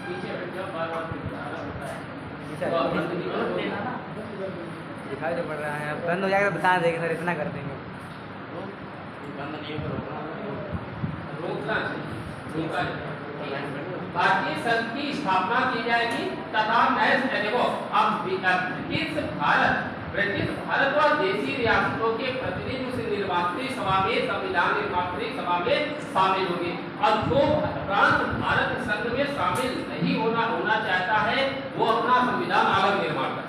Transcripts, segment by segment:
पीछे हट जाओ, बार-बार दिखाना होता है। अच्छा, तो आप बंद नहीं रोक करोगे। देना ना, दिखाई तो पड़ रहा है, अब बंद हो जाएगा तो बता देंगे सर, इतना कर देंगे। तो बंद नहीं होगा, रोकना रोकना भारतीय संघ की स्थापना की जाएगी तथा नए देखो अब ब्रिटिश भारत व देशी रियासतों के प्रतिनिधि उस निर्वाचनी सभा में संविधान निर्मात्री सभा में शामिल होंगे। और जो प्रांत भारत संघ में शामिल नहीं होना चाहता है वो अपना संविधान अलग निर्माण करे।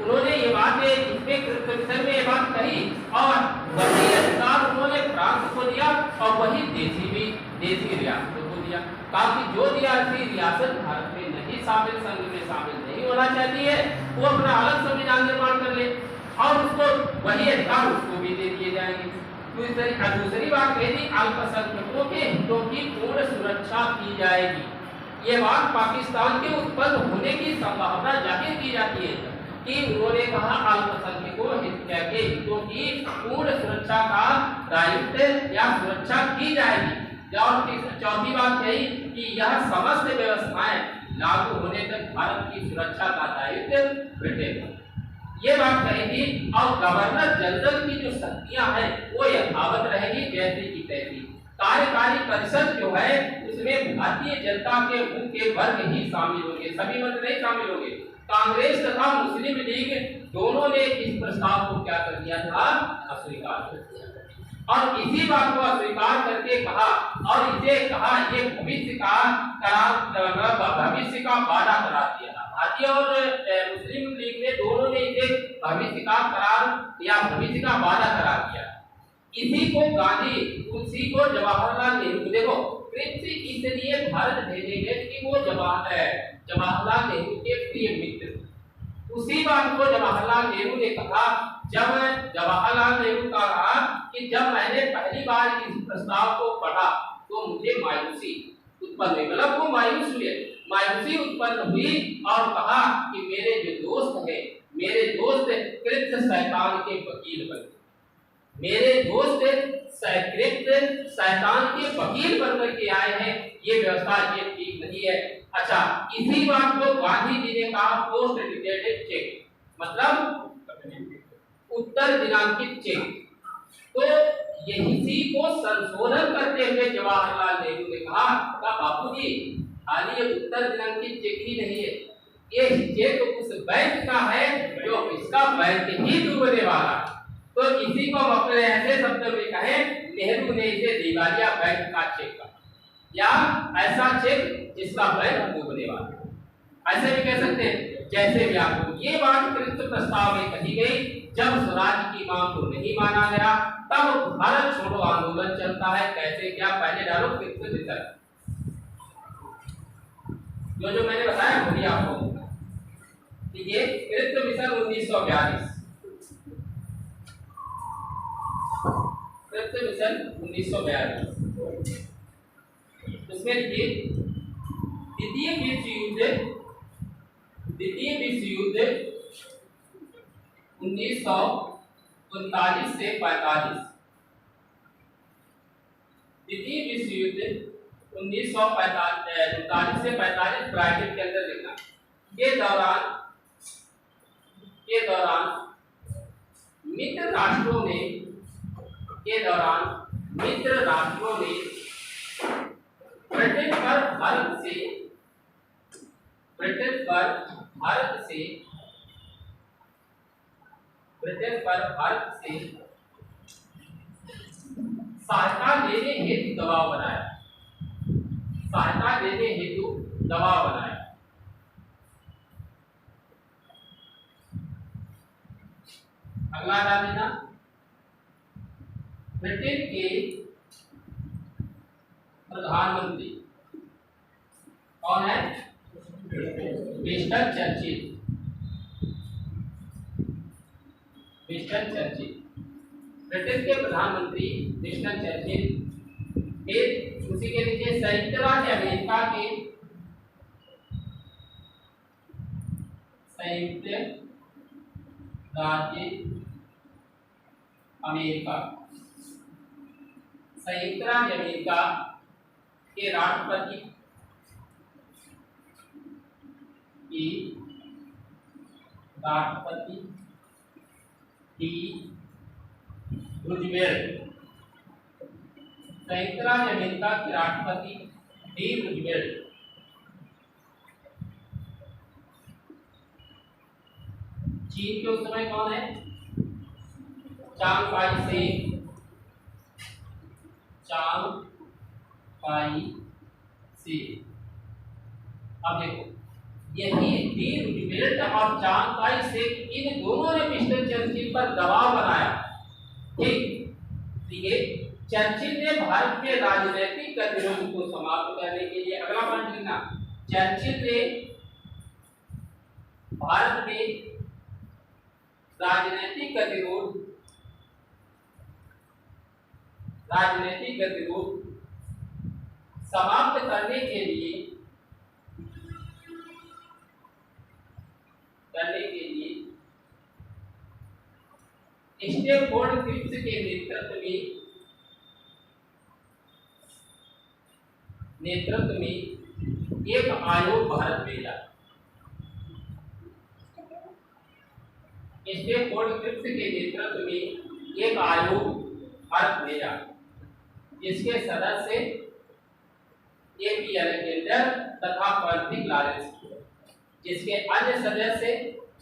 उन्होंने ये बात इसमें कृष्ण में ये बात कही और वही अधिकार उन्होंने प्रांत को दिया और वही देशी रियासतों को दिया। ताकि जो रियासत भारत में नहीं शामिल, संघ में शामिल नहीं होना चाहती है, वो अपना अलग संविधान निर्माण कर ले और उसको वही अधिकार उसको भी दे दिए जाएंगे। दूसरी बात कही थी अल्पसंख्यकों के हितों की पूर्ण सुरक्षा की जाएगी। ये बात पाकिस्तान के उत्पन्न होने की संभावना जाहिर की जाती है कि उन्होंने कहा अल्पसंख्यकों के हितों की पूर्ण सुरक्षा का दायित्व या सुरक्षा की जाएगी। और चौथी बात यही कि यह समस्त व्यवस्थाएं लागू होने तक भारत की सुरक्षा का दायित्व ब्रिटेन पर। ये बात कही थी। और गवर्नर जनरल की जो शक्तियां हैं वो यथावत रहेगी जैसी की तैसी। कार्यकारी परिषद जो है उसमें भारतीय जनता के मुख्य वर्ग ही शामिल होंगे, सभी वर्ग नहीं शामिल होंगे। कांग्रेस तथा मुस्लिम लीग दोनों ने इस प्रस्ताव को क्या कर दिया था, अस्वीकार कर दिया और इसी बात को अस्वीकार करके कहा और इसे कहा ये भविष्य का वादा करार दिया था। भारतीय और मुस्लिम लीग ने दोनों ने इसे भविष्य का करार या भविष्य का वादा करार दिया। इसी को गांधी, उसी को जवाहरलाल नेहरू, देखो इसलिए भारत भेजे गए कि वो जवाहरलाल नेहरू के प्रिय मित्र। उसी बात को जवाहरलाल नेहरू ने कहा जब जवाहरलाल नेहरू का कहा कि जब मैंने पहली बार इस प्रस्ताव को पढ़ा तो मुझे मायूसी उत्पन्न हुई, मतलब वो मायूसी उत्पन्न हुई और कहा कि मेरे जो दोस्त हैं, मेरे दोस्त कृत शैतान के वकील बन गए, मेरे दोस्त शैतान के वकील बनकर के आए हैं, ये व्यवस्था ये ठीक नहीं है। अच्छा, इसी बात को गांधी जी ने कहा पोस्ट डेटेड चेक, मतलब उत्तर दिनांकित चेक। तो इसी को संशोधन करते हुए जवाहरलाल नेहरू ने कहा बापूजी खाली ये उत्तर दिनांकित चेक ही नहीं है, ये चेक उस बैंक का है जो इसका बैंक ही डूबने वाला है। तो इसी को हम अपने ऐसे शब्द में कहें, नेहरू ने इसे दिवालिया बैंक का चेक कहा या ऐसा चेक जिसका बैंक डूबने वाला है, ऐसे भी कह सकते हैं। जैसे भी आपको ये बात कृत प्रस्ताव में कही गई, जब स्वराज की मांग को नहीं माना गया तब भारत छोड़ो आंदोलन चलता है। कैसे क्या, पहले डालो कृत मिशन, जो मैंने बताया वही आपको कि ये कृत मिशन 1942, कृत मिशन 1942, उसमें देखिए द्वितीय विश्व युद्ध 1939 से 45, द्वितीय विश्व युद्ध 1939 से 45 ब्रैकेट के अंदर लिखना। के दौरान मित्र राष्ट्रों ने ब्रिटेन पर भारत से सहायता देने हेतु दबाव बनाया। अगला डाल देना, ब्रिटेन के प्रधानमंत्री कौन है, विंस्टन चर्चिल। ब्रिटेन के प्रधानमंत्री विंस्टन चर्चिल, उसी के नीचे संयुक्त राज्य अमेरिका के राष्ट्रपति डी राष्ट्रपति, डी रूजवेल्ट, संयुक्त राज्य अमेरिका के राष्ट्रपति डी रूजवेल्ट। चीन के उस समय कौन है? चांग पाई शेक, चांग पाई शेक। अब देखो, यही डी रूजवेल्ट और चांग पाई शेक, इन दोनों ने मिस्टर चर्चिल पर दबाव बनाया। ठीक, देखिए चर्चिल ने भारत में राजनीतिक गतिरोध को समाप्त करने के लिए, अगला पॉइंट लिखना, चर्चिल ने भारत में राजनीतिक गतिरोध समाप्त करने के लिए स्टेफोर्ड क्रिप्स के नेतृत्व में एक आयोग भारत भेजा। स्टेफोर्ड क्रिप्स के नेतृत्व में एक आयोग भारत भेजा, जिसके सदस्य एपी अलेक्जेंडर तथा फ्रेडरिक लॉरेंस, जिसके अन्य सदस्य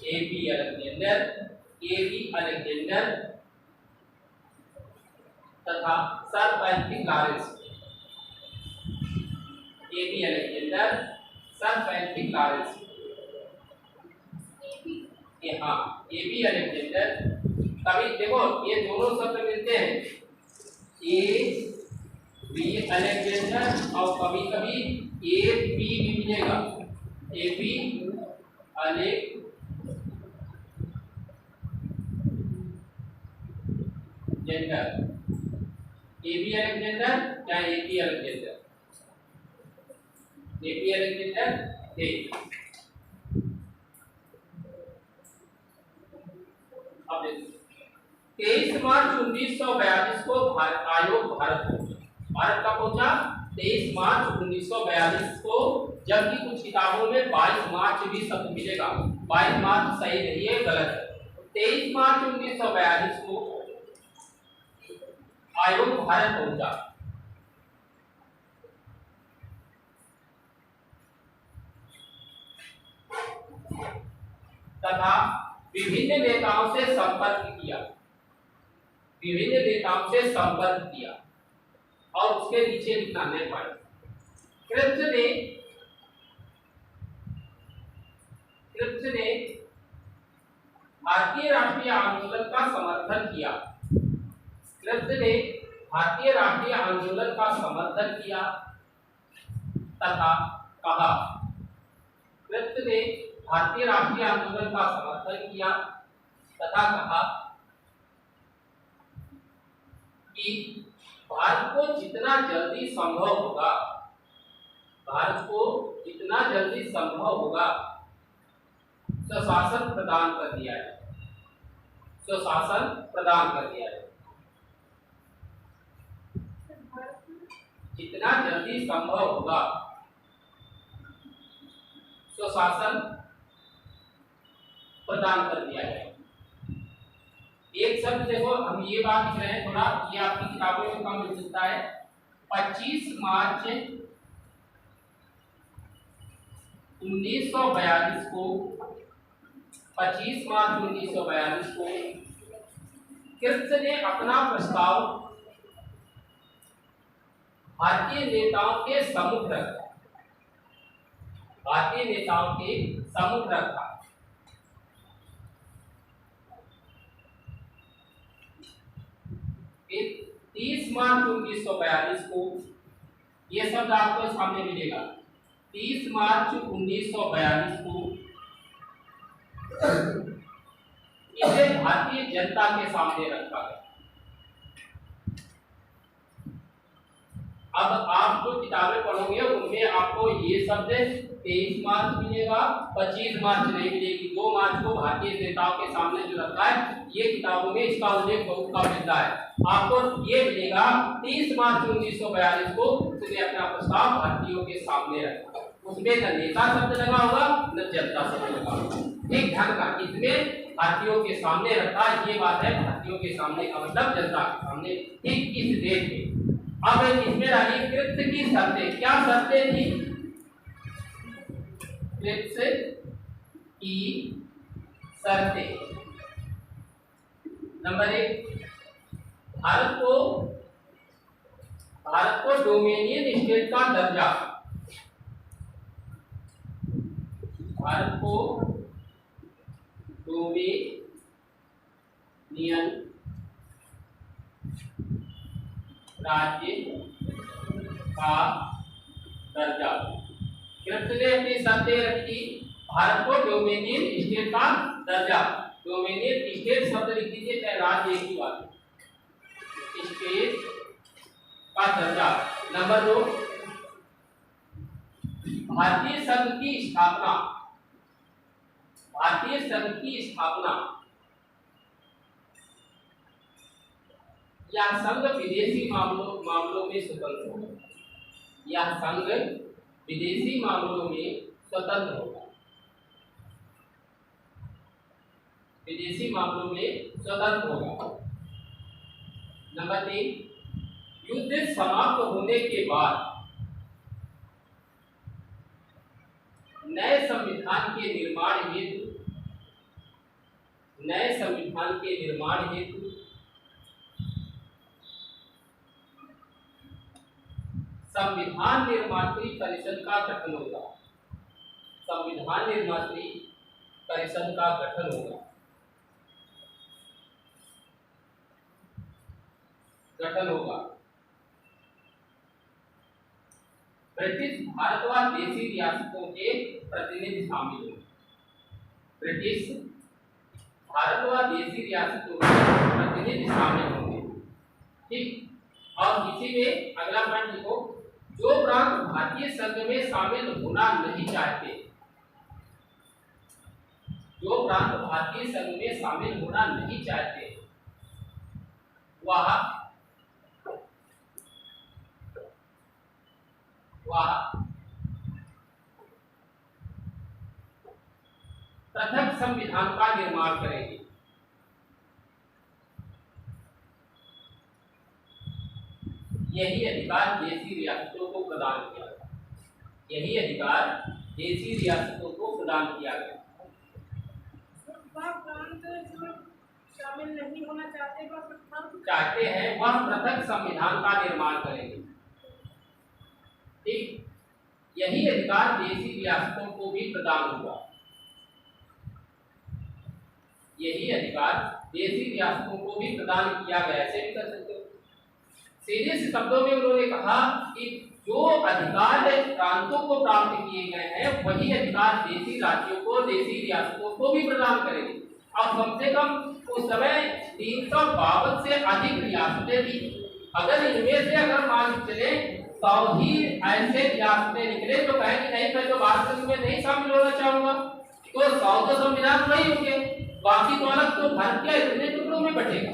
एपी अलेक्जेंडर तथा sir Frederick Lawrence. AP Alexander, sir Frederick Lawrence, हाँ एपी अलेक्जेंडर। कभी देखो ये दोनों शब्द मिलते हैं, ए बी अलेक्जेंडर, और कभी कभी ए बी भी मिलेगा, A B Alexander, A B Alexander या A P Alexander, A P Alexander A. अब 23 मार्च 1942 को आयोग भारत का पहुंचा। 23 मार्च 1942 को, जबकि कुछ किताबों में 22 मार्च भी शब्द मिलेगा। 22 मार्च सही नहीं है, गलत है। 23 मार्च 1942 को आयोग भारत पहुंचा। तथा विभिन्न नेताओं से संपर्क किया, और उसके नीचे लिखना है पॉइंट। क्रिप्स ने भारतीय राष्ट्रीय आंदोलन का समर्थन किया। क्रिप्स ने भारतीय राष्ट्रीय आंदोलन का समर्थन किया तथा कहा, क्रिप्स ने भारतीय राष्ट्रीय आंदोलन का समर्थन किया तथा कहा कि भारत को जितना जल्दी संभव होगा स्वशासन प्रदान कर दिया है, जितना जल्दी संभव होगा स्वशासन प्रदान कर दिया है। एक शब्द देखो, हम ये बात लिख रहे हैं, थोड़ा ये आपकी किताबों में कम मिल सकता है। 25 मार्च 1942 को क्रिप्स ने अपना प्रस्ताव भारतीय नेताओं के सम्मुख रखा। 30 मार्च 1942 को, यह शब्द आपको सामने मिलेगा। 30 मार्च 1942 को इसे भारतीय जनता के सामने रखा गया। अब आप जो किताबें पढ़ोगे उनमें आपको ये शब्द 23 मार्च मिलेगा, 25 मार्च नहीं मिलेगी। 2 मार्च को भारतीय नेताओं के सामने जो रखा है, ये किताबों में इसका उल्लेख बहुत कम मिलता है। आपको ये मिलेगा 30 मार्च 1942 को उसने अपना प्रस्ताव भारतीयों के सामने रखा। उसमें न नेता शब्द लगा होगा न जनता शब्द लगा होगा। ठीक ध्यान का, इसमें भारतीयों के सामने रखा, ये बात है भारतीयों के सामने का मतलब जनता के सामने, ठीक इस देश में। अब इसमें रही कृत्य की शर्तें, क्या शर्तें थी? कृत्य की शर्तें, नंबर 1, भारत को डोमिनियन स्टेट का दर्जा, भारत को डोमिनियन राज्य का दर्जा। कृत्य ने अपनी शर्तें रखी, भारत को डोमिनियन स्टेट का दर्जा, डोमिनियन स्टेट शब्द लिख दीजिए चाहे राज्य एक ही बात, स्टेट का दर्जा। नंबर 2, भारतीय संघ की स्थापना, भारतीय संघ की स्थापना या संघ विदेशी मामलों में स्वतंत्र होगा, या संघ विदेशी मामलों में स्वतंत्र होगा, विदेशी मामलों में स्वतंत्र होगा। नंबर 3, युद्ध समाप्त होने के बाद नए संविधान के निर्माण हेतु, नए संविधान के निर्माण हेतु संविधान निर्मात्री परिषद का गठन होगा, संविधान निर्मात्री परिषद का गठन होगा, गठन होगा। ब्रिटिश भारत व देशी रियासतों के प्रतिनिधि शामिल होंगे, ब्रिटिश भारत व देशी रियासतों के प्रतिनिधि शामिल होंगे। ठीक, और इसी में अगला पॉइंट लिखो, जो प्रांत भारतीय संघ में शामिल होना नहीं चाहते, जो प्रांत भारतीय संघ में शामिल होना नहीं चाहते वह पृथक संविधान का निर्माण करेंगे। यही अधिकार देशी रियासतों को प्रदान किया गया, यही अधिकार देशी रियासतों को प्रदान किया गया। शामिल नहीं होना चाहते हैं वह पृथक संविधान का निर्माण करेंगे। ठीक, यही अधिकार देशी रियासतों को भी प्रदान हुआ, यही अधिकार देशी रियासतों को भी प्रदान किया गया। ऐसे भी कर सकते हो। सीधे से शब्दों में उन्होंने कहा कि जो अधिकार प्रांतों को प्राप्त किए गए हैं वही अधिकार देशी राज्यों को, देशी रियासतों को भी प्रदान करेंगे। अब कम से कम उस समय 352 से अधिक रियासतें थी। अगर इनमें से अगर मान चले 100 ही ऐसे रियासतें निकले तो कहेंगे नहीं मैं तो भारत संघ में नहीं शामिल होना चाहूंगा, तो 100 तो संविधान वही होंगे, बाकी तो अलग तो भारत के इतने टुकड़ों में बटेगा।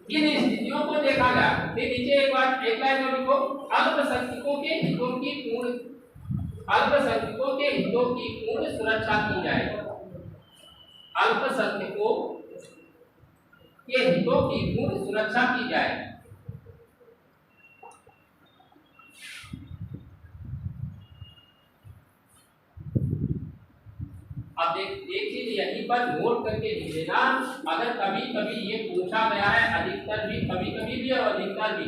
इन स्थितियों को देखा गया। फिर नीचे एक लाइन में लिखो, अल्पसंख्यकों के हितों की पूर्ण सुरक्षा की जाएगी, अल्पसंख्यकों के हितों की पूर्ण सुरक्षा की जाएगी। अब देखिए यहीं पर नोट करके लिख लेना, अगर कभी कभी ये पूछा गया है, अधिकतर भी, कभी कभी भी और अधिकतर भी,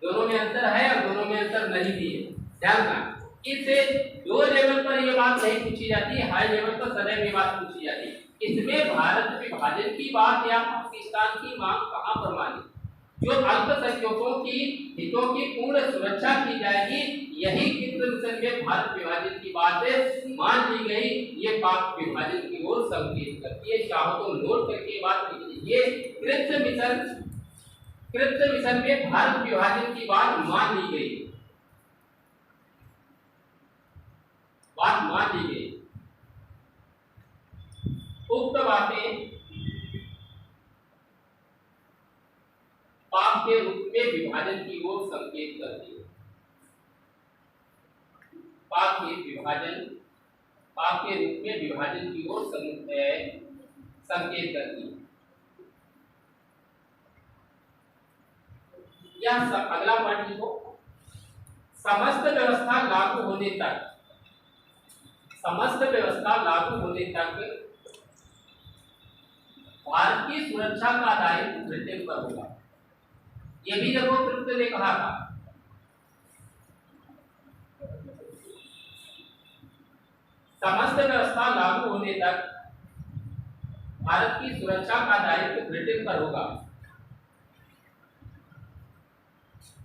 दोनों में अंतर है और दोनों में अंतर नहीं भी है। ध्यान रखना, इससे लो लेवल पर ये बात नहीं पूछी जाती, हाई लेवल पर सदैव ये बात पूछी जाती है। इसमें भारत विभाजन की बात या पाकिस्तान की मांग कहाँ पर मानी? जो अल्पसंख्यकों की हितों की पूर्ण सुरक्षा की जाएगी, यही केंद्र मिशन में भारत विभाजन की बात मान ली गई। ये पाक विभाजन की ओर संकेत करती है। चाहो तो नोट करके बात लिख लीजिए, कृत्य मिशन में भारत विभाजन की बात मान ली गई, बात मान ली गई। उक्त बातें पाप के रूप में विभाजन की ओर संकेत करती है। पाप के रूप में विभाजन की ओर संकेत करती है। यह अगला पॉइंट लिखो, समस्त व्यवस्था लागू होने तक भारत की सुरक्षा का दायित्व ब्रिटेन पर होगा। ये भी देखो ट्रुथ ने कहा था, समस्त व्यवस्था लागू होने तक भारत की सुरक्षा का दायित्व ब्रिटेन पर होगा।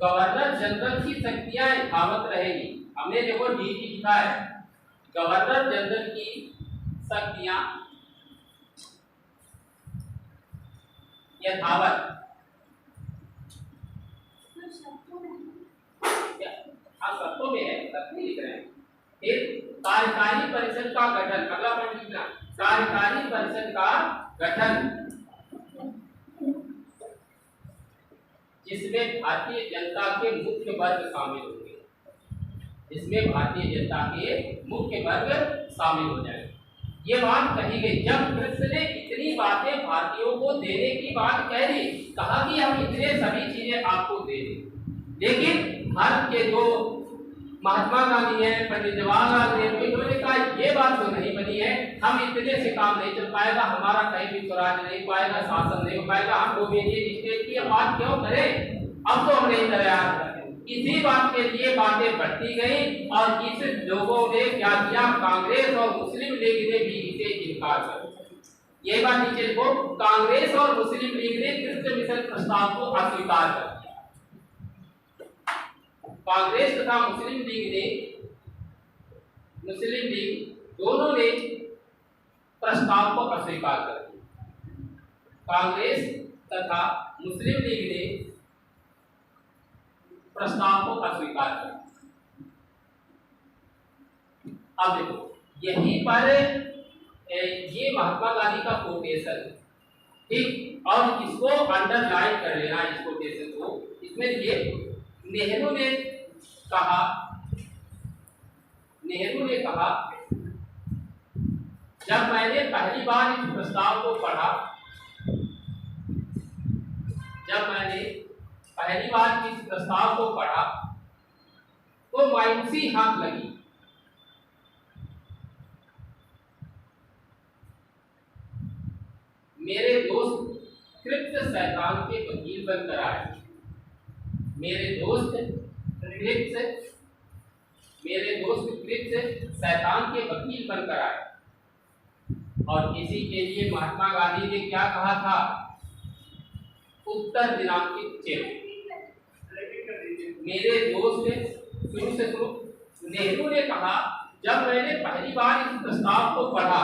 गवर्नर जनरल की शक्तियां यथावत रहेगी। हमने देखो डी की लिखा है, गवर्नर जनरल की शक्तियां यथावत, शब्दों में है, सब लिख रहे हैं। फिर कार्यकारी परिषद का गठन, अगला पॉइंट लिखना, कार्यकारी परिषद का गठन जिसमें भारतीय जनता के मुख्य वर्ग शामिल होंगे, जिसमें भारतीय जनता के मुख्य वर्ग शामिल हो जाएंगे। ये बात कही गई जब कृष्ण ने इतनी बातें भारतीयों को देने की बात कह दी, कहा कि हम इतने सभी चीजें आपको दे दें, लेकिन भारत के जो महात्मा गांधी है, पंडित जवाहरलाल नेहरू, इन्होंने कहा ये बात तो नहीं बनी है, हम इतने से काम नहीं चल पाएगा, हमारा कहीं भी स्वराज नहीं पाएगा, शासन नहीं हो पाएगा, हम डोमिनियन स्टेट की बात क्यों करें, अब तो हम नहीं तैयार। इसी बात के लिए बातें बढ़ती गई और इस लोगों ने क्या किया, कांग्रेस और मुस्लिम लीग ने भी इसे इनकार कर दिया। ये बात नीचे लिखो, कांग्रेस और मुस्लिम लीग ने कृष्ण मिशन प्रस्ताव को अस्वीकार कर दिया। कांग्रेस तथा मुस्लिम लीग दोनों ने प्रस्ताव को अस्वीकार कर दिया। कांग्रेस तथा मुस्लिम लीग ने प्रस्ताव को अस्वीकार कर दिया। अब देखो यहीं पर ये महात्मा गांधी का कोटेशन, ठीक, और इसको अंडरलाइन कर लेना, इस कोटेशन को। इसमें ये नेहरू ने कहा जब मैंने पहली बार इस प्रस्ताव को पढ़ा, तो मायूसी हाथ लगी। मेरे दोस्त कृप्त शैतान के वकील बनकर आए, मेरे दोस्त कृप्त शैतान के वकील बनकर आए। और इसी के लिए महात्मा गांधी ने क्या कहा था, उत्तर दिनांकित चेक। मेरे दोस्त शुरू से शुरू नेहरू ने कहा जब मैंने पहली बार इस प्रस्ताव को पढ़ा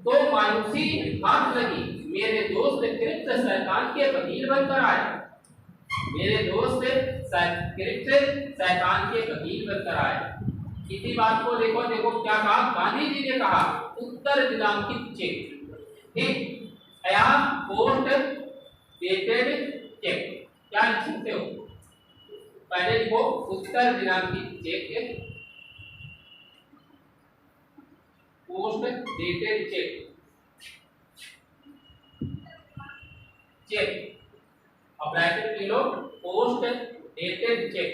तो मायूसी हाथ लगी, मेरे दोस्त कृप्त शैतान के वकील बनकर आए, मेरे दोस्त कृप्त शैतान के वकील बनकर आए। इसी बात को देखो क्या कहा गांधी जी ने कहा, उत्तर दिनांकित चेक, ठीक, या पोस्ट डेटेड चेक। क्या लिख सकते हो, पहले लिखो उत्तर दिनांकित चेक, पोस्ट डेटेड चेक, अब ब्रैकेट में लो पोस्ट डेटेड चेक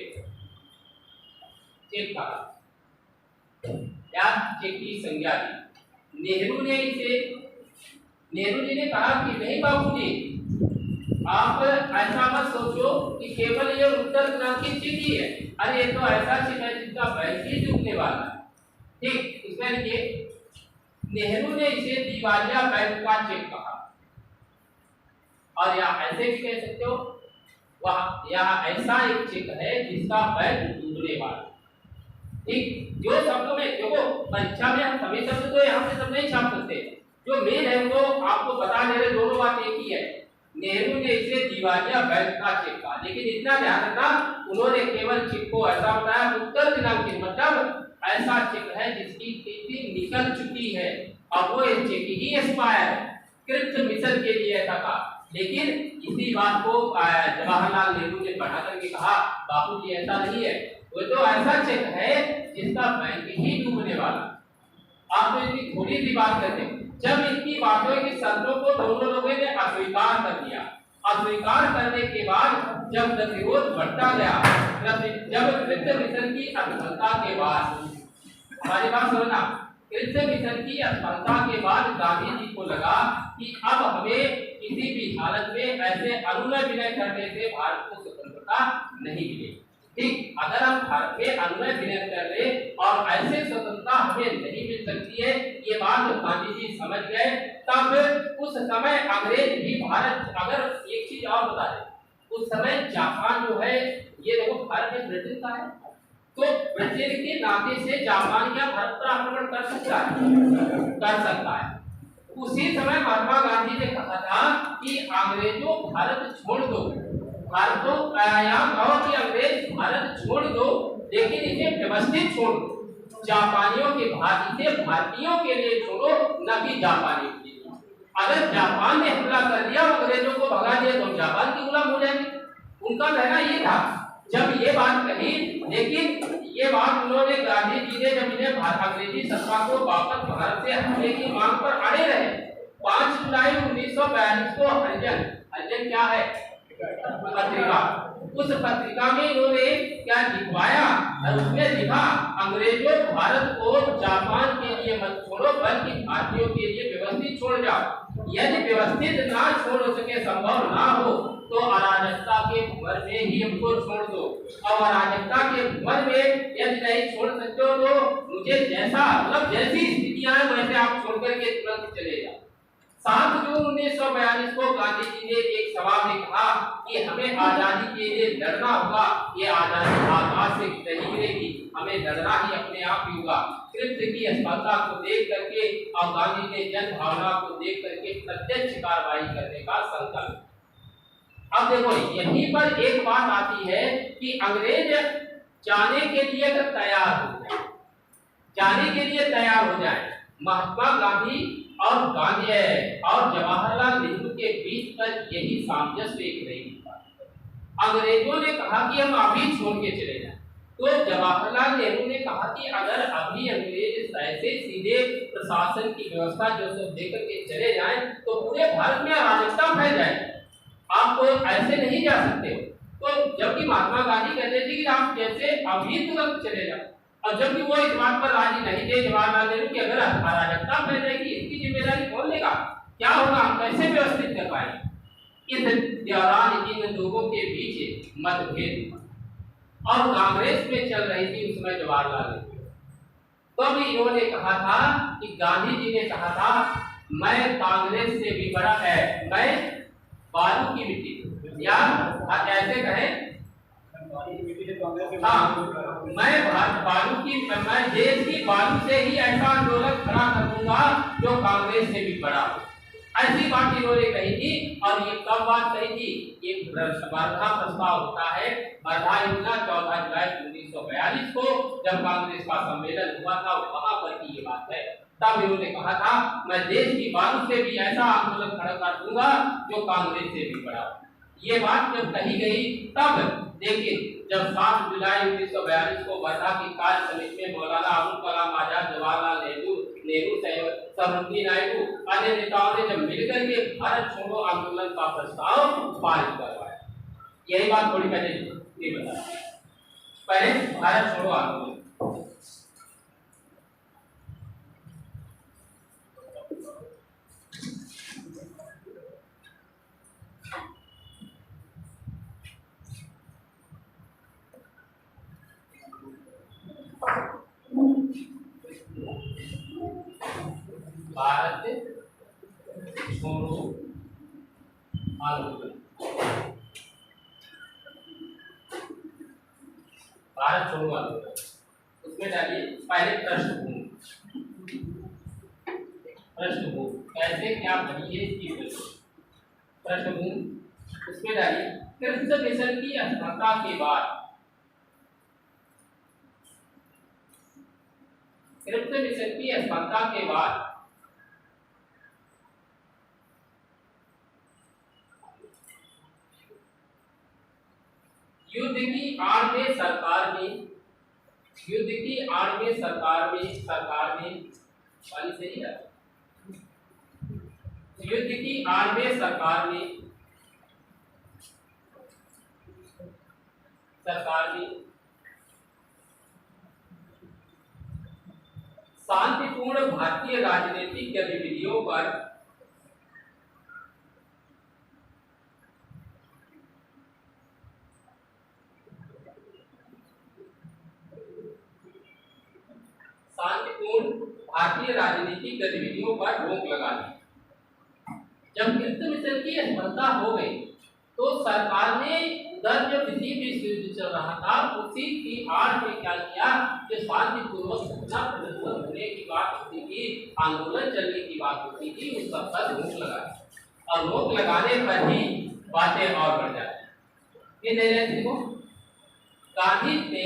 था, क्या चेक की संज्ञा दी। नेहरू जी ने कहा कि नहीं बाबूजी, आप ऐसा मत सोचो कि केवल ये उत्तर दिनांकित चेक ही है, अरे ये तो ऐसा चेक है जिसका बैंक ही डूबने वाला है, ठीक। इसमें लिखिए नेहरू ने इसे दिवालिया बैंक का चेक कहा, और या ऐसे भी कह सकते हो वह या ऐसा एक चेक है जिसका बैंक डूबने वाला, ठीक। जो शब्दों में देखो परीक्षा में हम सभी शब्द तो यहाँ से सब नहीं छाप सकते, जो मेन है वो आपको बता दे रहे, दोनों बात एक ही है। नेहरू ने इसे दिवालिया बैंक का चेक कहा, लेकिन इतना ध्यान रखना उन्होंने केवल चेक को ऐसा बताया उत्तर दिनांकित, मतलब ऐसा चेक है जिसकी तिथि निकल चुकी है, अब वो चेक ही एक्सपायर है। कृप्त मिशन के लिए ऐसा कहा, लेकिन इसी बात को जवाहरलाल नेहरू ने बढ़ा करके कहा बापू जी ऐसा नहीं है, वो तो ऐसा चेक है जिसका बैंक ही डूबने वाला। आप तो इसकी थोड़ी सी बात करते हैं, जब इनकी बातों की शर्तों को दोनों लोगों ने अस्वीकार कर दिया। अस्वीकार करने के बाद जब गतिरोध बढ़ता गया, जब कृत्य मिशन की असफलता के बाद, हमारी बात सुनना, कृत्य मिशन की असफलता के बाद गांधी जी को लगा कि अब हमें किसी भी हालत में ऐसे अनुनय विनय करने से भारत को स्वतंत्रता नहीं मिलेगी। ठीक, अगर हम भारत में अनुनय विनय कर रहे और ऐसे स्वतंत्रता हमें नहीं मिल सकती है, ये बात गांधी जी समझ गए। तब उस समय अंग्रेज भी भारत, अगर एक चीज और बता दें, उस समय जापान जो है, ये देखो भारत में ब्रिटेन का है, तो ब्रिटेन के नाते से जापान क्या भारत पर आक्रमण कर सकता है? कर सकता है। उसी समय महात्मा गांधी ने कहा था कि अंग्रेजों भारत छोड़ दो, भारत को कहो कि अंग्रेज भारत छोड़ दो, लेकिन इसे व्यवस्थित छोड़ो, जापानियों के भारतीयों के लिए छोड़ो, न कि जापानियों के लिए। अगर जापान ने हमला कर दिया, अंग्रेजों को भगा दिया, तो जापान की गुलाम हो जाएंगे। उनका कहना ये था जब ये बात कही, लेकिन ये बात उन्होंने, गांधी जी ने जब इन्हें अंग्रेजी सत्ता को वापस भारत से हटाने की मांग पर अड़े रहे, 5 जुलाई 1942 को हरिजन क्या है पत्रिका, उस पत्रिका में इन्होंने क्या लिखवाया, और उसमें लिखा अंग्रेजों भारत को जापान के लिए मत छोड़ो, बल्कि भारतीयों के लिए व्यवस्थित छोड़ जाओ। यदि व्यवस्थित ना छोड़ सके, संभव ना हो, तो अराजकता के भंवर में ही हमको छोड़ दो, और अराजकता के भंवर में यदि नहीं छोड़ सकते हो तो मुझे जैसा, मतलब जैसी स्थितियां हैं वैसे आप छोड़ करके तुरंत चले जाओ। 7 जून 1942 को गांधी जी ने एक सभा में कहा कि हमें आजादी के लिए लड़ना होगा, ये आजादी आकाश से नहीं मिलेगी, हमें लड़ना ही अपने आप ही होगा। कृत्य की असफलता को देख करके और गांधी ने जन भावना को देख करके प्रत्यक्ष कार्रवाई करने का संकल्प। अब देखो यहीं पर एक बात आती है कि अंग्रेज जाने के लिए अगर तैयार हो जाए, जाने के लिए तैयार हो जाए, महात्मा गांधी और जवाहरलाल नेहरू के बीच पर यही सामंजस्य एक नहीं था। अंग्रेजों ने कहा कि हम अभी छोड़ के चले जाएं, तो जवाहरलाल नेहरू ने कहा कि अगर अभी अंग्रेज ऐसे सीधे प्रशासन की व्यवस्था जो सब देकर के चले जाएं, तो पूरे भारत में अराजकता फैल जाएगी, आप तो ऐसे नहीं जा सकते हो। तो जबकि महात्मा गांधी कहते थे कि आप जैसे अभी तुरंत चले जाओ, और जबकि वो इस बात पर राजी नहीं थे जवाहरलाल नेहरू की अगर अराजकता फैल जाएगी, इसकी जिम्मेदारी कौन लेगा, क्या होगा, हम कैसे व्यवस्थित कर पाएंगे। इस दौरान इन लोगों के बीच मतभेद और कांग्रेस में चल रही थी उस समय जवाहरलाल नेहरू। तब इन्होंने कहा था कि गांधी जी ने कहा था मैं कांग्रेस से भी बड़ा है, मैं बालू की मिट्टी, या ऐसे कहें, हाँ, मैं देश की बालू से ही ऐसा आंदोलन खड़ा कर दूंगा जो कांग्रेस से भी बड़ा हो। ऐसी बात इन्होंने कही थी। और ये कब बात कही थी, ये वर्धा प्रस्ताव होता है, वर्धा योजना 14 जुलाई 1942 को जब कांग्रेस का सम्मेलन हुआ था, वहां पर की ये बात है। तब इन्होंने कहा था मैं देश की बालू से भी ऐसा आंदोलन खड़ा कर दूंगा जो कांग्रेस से भी बड़ा हो। ये बात जब कही गई, तब देखिए जब 7 जुलाई 1942 को वर्धा की कार्य समिति में मौलाना अबुल कलाम आजाद, जवाहरलाल नेहरू, सरस्वती नायडू, अन्य नेताओं ने जब मिलकर के भारत छोड़ो आंदोलन का प्रस्ताव पारित करवाया, यही बात थोड़ी पहले बता, पहले भारत छोड़ो आंदोलन। भारत छोड़ो आंदोलन, भारत छोड़ो आंदोलन, उसमें डालिए पहले पृष्ठभूमि कैसे क्या बनी है इसकी पृष्ठभूमि, उसमें डालिए कृष्ण मिशन की असफलता के बाद, कृष्ण मिशन की असफलता के बाद युद्ध की आड़ में सरकार ने युद्ध की आड़ में सरकार ने वाली सही है। युद्ध की आड़ में सरकार ने शांतिपूर्ण भारतीय राजनीतिक गतिविधियों पर रोक लगा दी। जब कीर्तन मिशन की सफलता हो गई तो सरकार ने उधर जो किसी भी युद्ध चल रहा था उसी की आड़ में क्या किया कि शांतिपूर्वक घटना प्रदर्शन होने की बात होती थी, आंदोलन चलने की बात होती थी, उस सब पर रोक लगा दी। और रोक लगाने पर ही बातें और बढ़ जाती। ये दे रहे देखो, गांधी ने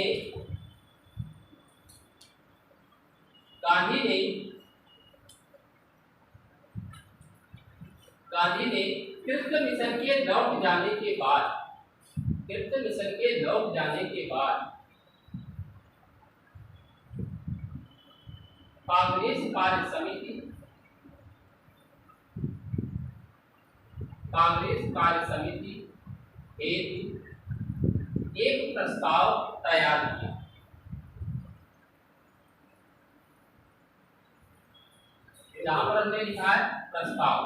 कीर्तन मिशन के लौट जाने के बाद कांग्रेस कार्य समिति हेतु एक प्रस्ताव तैयार किया। जहां पर हमने लिखा है प्रस्ताव,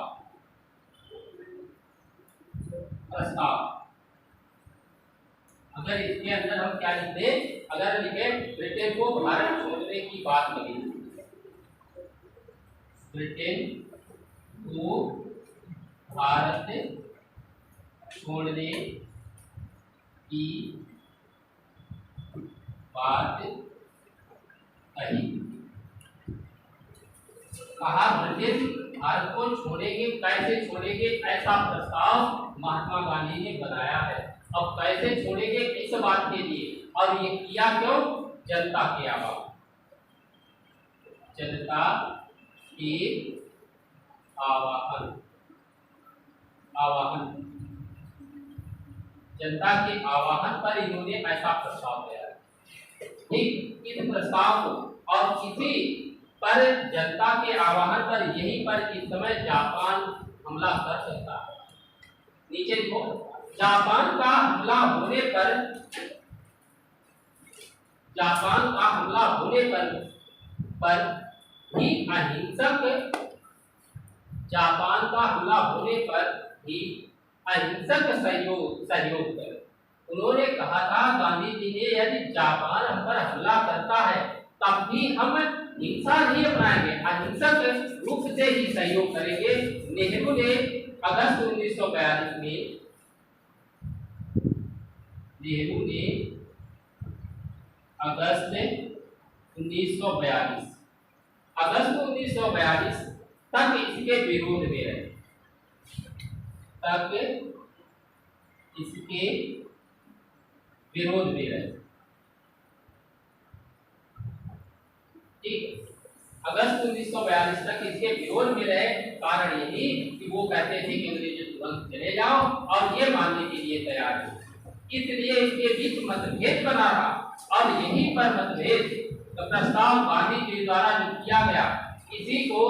अगर इसके अंदर हम क्या लिखते, अगर लिखे ब्रिटेन को भारत छोड़ने की बात लगी, ब्रिटेन को भारत छोड़ने की बात कही, कहा ब्रिटिश भारत को छोड़ेंगे, कैसे छोड़ेंगे ऐसा प्रस्ताव महात्मा गांधी ने बनाया है। अब कैसे छोड़ेंगे इस बात के लिए, और ये किया क्यों, जनता के आवाहन, जनता के आवाहन पर इन्होंने ऐसा प्रस्ताव दिया। ठीक, इस प्रस्ताव को और इसी पर जनता के आवाहन पर यहीं पर इस समय जापान हमला कर सकता है। नीचे देखो, जापान का हमला होने पर ही अहिंसक सहयोग कर। उन्होंने कहा था गांधी जी ने, यदि जापान हम पर हमला करता है तब भी हम हिंसा नहीं अपनाएंगे, अहिंसक रूप से ही सहयोग करेंगे। नेहरू ने अगस्त 1942 में अगस्त 1942 तक इसके विरोध में रहे, ठीक, अगस्त 1942 तक इसके विरोध में रहे। कारण यही कि वो कहते थे कि अंग्रेजों तुरंत चले जाओ, और ये मानने के लिए तैयार थे। इसलिए इसके बीच मतभेद बना रहा, और यहीं पर मतभेद प्रस्ताव गांधी जी द्वारा जो किया गया, इसी को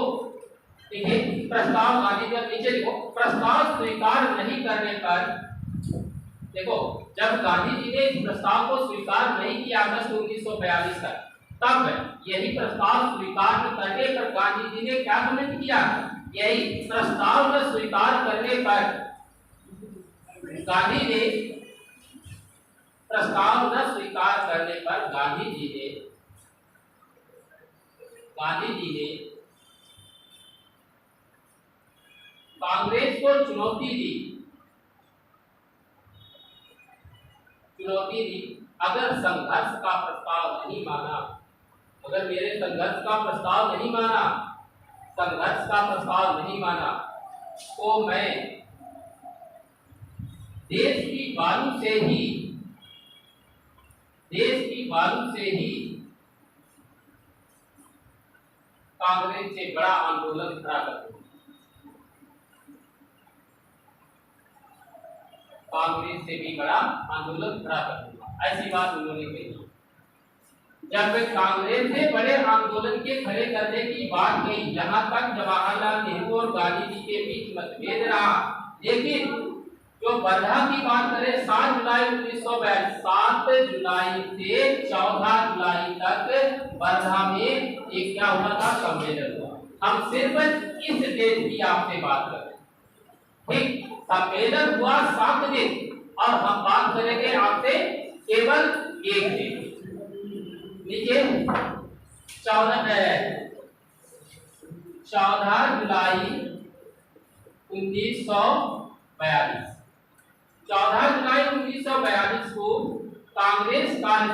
प्रस्ताव गांधी जी नीचे देखो, प्रस्ताव स्वीकार नहीं करने पर, देखो जब गांधी जी ने इस प्रस्ताव को स्वीकार नहीं किया अगस्त 1942 तक, तब यही प्रस्ताव स्वीकार न करने पर गांधी जी ने क्या कमेंट किया, यही प्रस्ताव न स्वीकार करने पर गांधी जी ने कांग्रेस को चुनौती दी, अगर संघर्ष का प्रस्ताव नहीं माना, अगर मेरे संघर्ष का प्रस्ताव नहीं माना, तो मैं देश की बालू से ही कांग्रेस से बड़ा आंदोलन खड़ा करूंगा, कांग्रेस से भी बड़ा आंदोलन खड़ा करूंगा, ऐसी बात उन्होंने कही। जब कांग्रेस ने बड़े आंदोलन के खड़े करने की बात कही, जहां तक जवाहरलाल नेहरू और गांधी जी के बीच मतभेद रहा, लेकिन जो वर्धा की बात करें 7 जुलाई 1942, 7 जुलाई से 14 जुलाई तक वर्धा में एक क्या हुआ था, सम्मेलन हुआ। हम सिर्फ इस डेट की आपसे बात कर रहे हैं, ठीक। सम्मेलन हुआ 7 दिन और हम बात करेंगे आपसे केवल एक दिन। लीजिए 14 जुलाई 1942, 14 जुलाई 1942 को कांग्रेस कार्य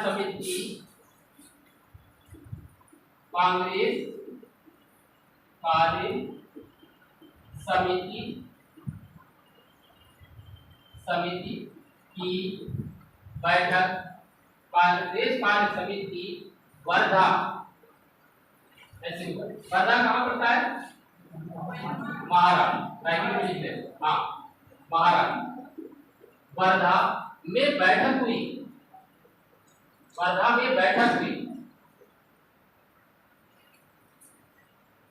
समिति की बैठक, कांग्रेस कार्य समिति वर्धा, ऐसे वर्धा कहाँ पड़ता है, महाराष्ट्र, हाँ महाराष्ट्र, वर्धा में बैठक हुई, वर्धा में बैठक हुई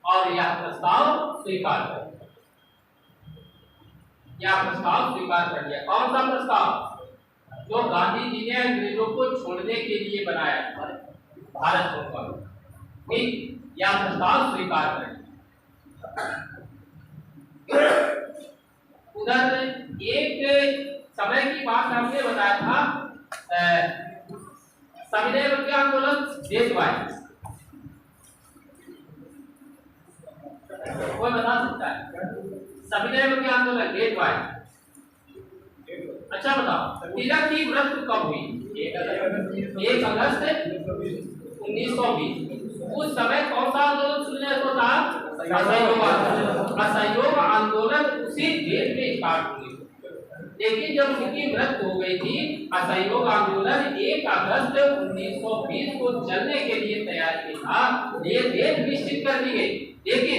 और यह प्रस्ताव स्वीकार कर दिया, यह प्रस्ताव स्वीकार कर दिया। कौन सा प्रस्ताव, जो गांधी जी ने अंग्रेजों को छोड़ने के लिए बनाया, भारत छोड़कर, ठीक, यह प्रस्ताव स्वीकार कर दिया। उधर एक समय की बात हमने बताया था, सविनय अवज्ञा आंदोलन देशवाई, कोई बता सकता है, सविनय अवज्ञा आंदोलन देशवाई, अच्छा बताओ, तिलक की मृत्यु कब हुई, 1 अगस्त 1920। उस समय कौन सा आंदोलन सुनने को था, असहयोग आंदोलन उसी डेट में स्टार्ट हुई, लेकिन जब उनकी मृत्यु हो गई थी, असहयोग आंदोलन 1 अगस्त 1920 को चलने के लिए तैयारी में था, ये डेट निश्चित कर दी गई। लेकिन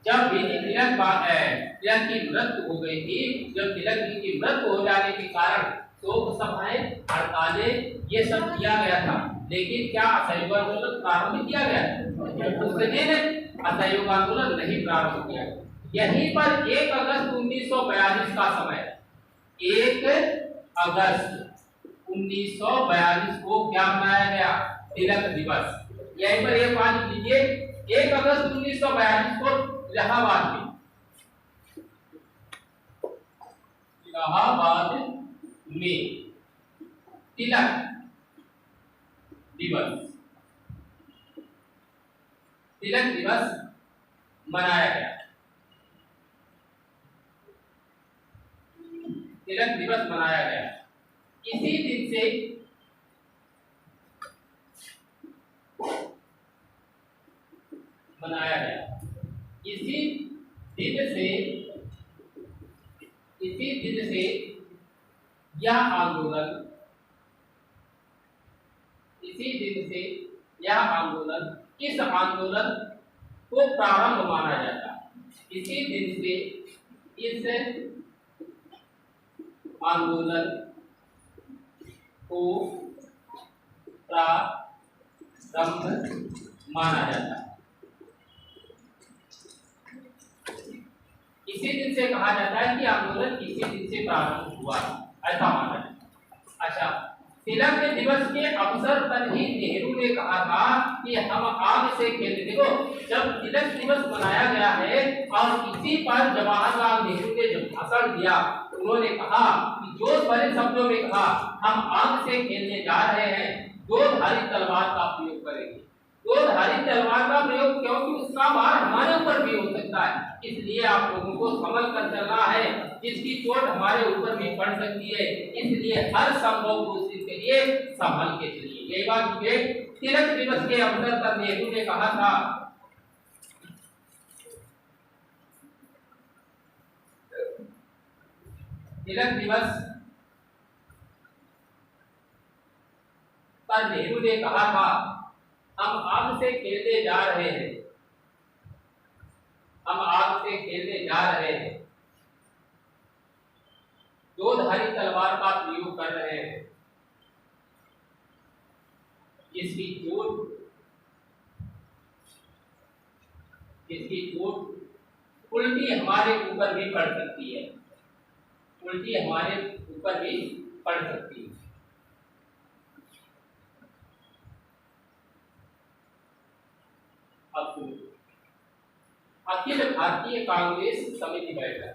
जब तिलक की मृत्यु हो गई थी, जब तिलक जी की मृत्यु हो जाने के कारण शोक सभाएं, हड़तालें, ये सब किया गया था, लेकिन क्या असहयोग आंदोलन प्रारंभ किया गया, उस दिन असहयोग आंदोलन नहीं प्रारंभ किया। यहीं पर 1 अगस्त 1942 का समय, 1 अगस्त 1942 को क्या मनाया गया, तिलक दिवस। यहीं पर एक बात लीजिए, 1 अगस्त 1942 को इलाहाबाद में तिलक दिवस मनाया गया, तिलक दिवस मनाया गया। इसी दिन से मनाया गया, इसी दिन से यह आंदोलन, इस आंदोलन को प्रारंभ माना जाता है। इसी दिन से इस आंदोलन को प्रारंभ माना जाता है। इसी दिन से कहा जाता है कि आंदोलन इसी दिन से प्रारंभ हुआ, ऐसा माना जाता है। अच्छा, तिलक दिवस के अवसर पर ही नेहरू ने कहा था कि हम आग से खेलते, देखो जब तिलक दिवस मनाया गया है और इसी पर जवाहरलाल नेहरू ने जब भाषण दिया, उन्होंने कहा कि जो बड़े शब्दों में कहा, हम आग से खेलने जा रहे हैं, 2 धारी तलवार का प्रयोग करेंगे। 2 धारी तलवार का प्रयोग, क्योंकि उसका वार हमारे ऊपर भी हो सकता है, इसलिए आप लोगों को समझ कर चलना है, जिसकी चोट हमारे ऊपर भी पड़ सकती है, इसलिए हर संभव कोशिश के लिए संभल के चलिए। यही बात तिलक दिवस के अवसर पर नेहरू ने कहा था। तिलक दिवस पर नेहरू ने कहा था, हम आग से खेलने जा रहे हैं, हम आग से खेलने जा रहे हैं, 2 धारी तलवार का प्रयोग कर रहे हैं, जिसकी चोट इसकी चोट उल्टी हमारे ऊपर भी पड़ सकती है, उल्टी हमारे ऊपर भी पड़ सकती है। अब अखिल भारतीय कांग्रेस समिति बैठक,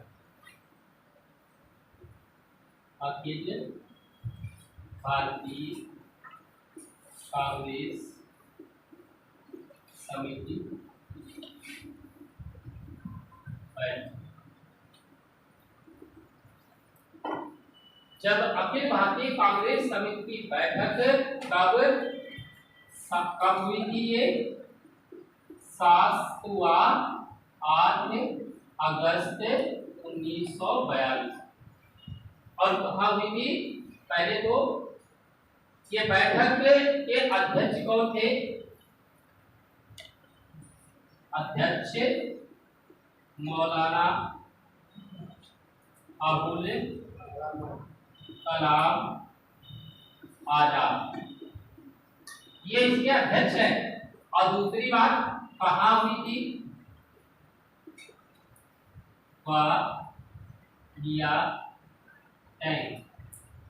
अखिल भारतीय कांग्रेस समिति बैठक। जब अखिल भारतीय कांग्रेस समिति की बैठक कब हुई थी? ये 7 8 अगस्त 1942। और कहाँ हुई थी? पहले तो ये बैठक के अध्यक्ष कौन थे? अध्यक्ष मौलाना अबुल कलाम आजाद, ये इसके अध्यक्ष है। और दूसरी बात कहाँ हुई थी? वाडिया टैंक,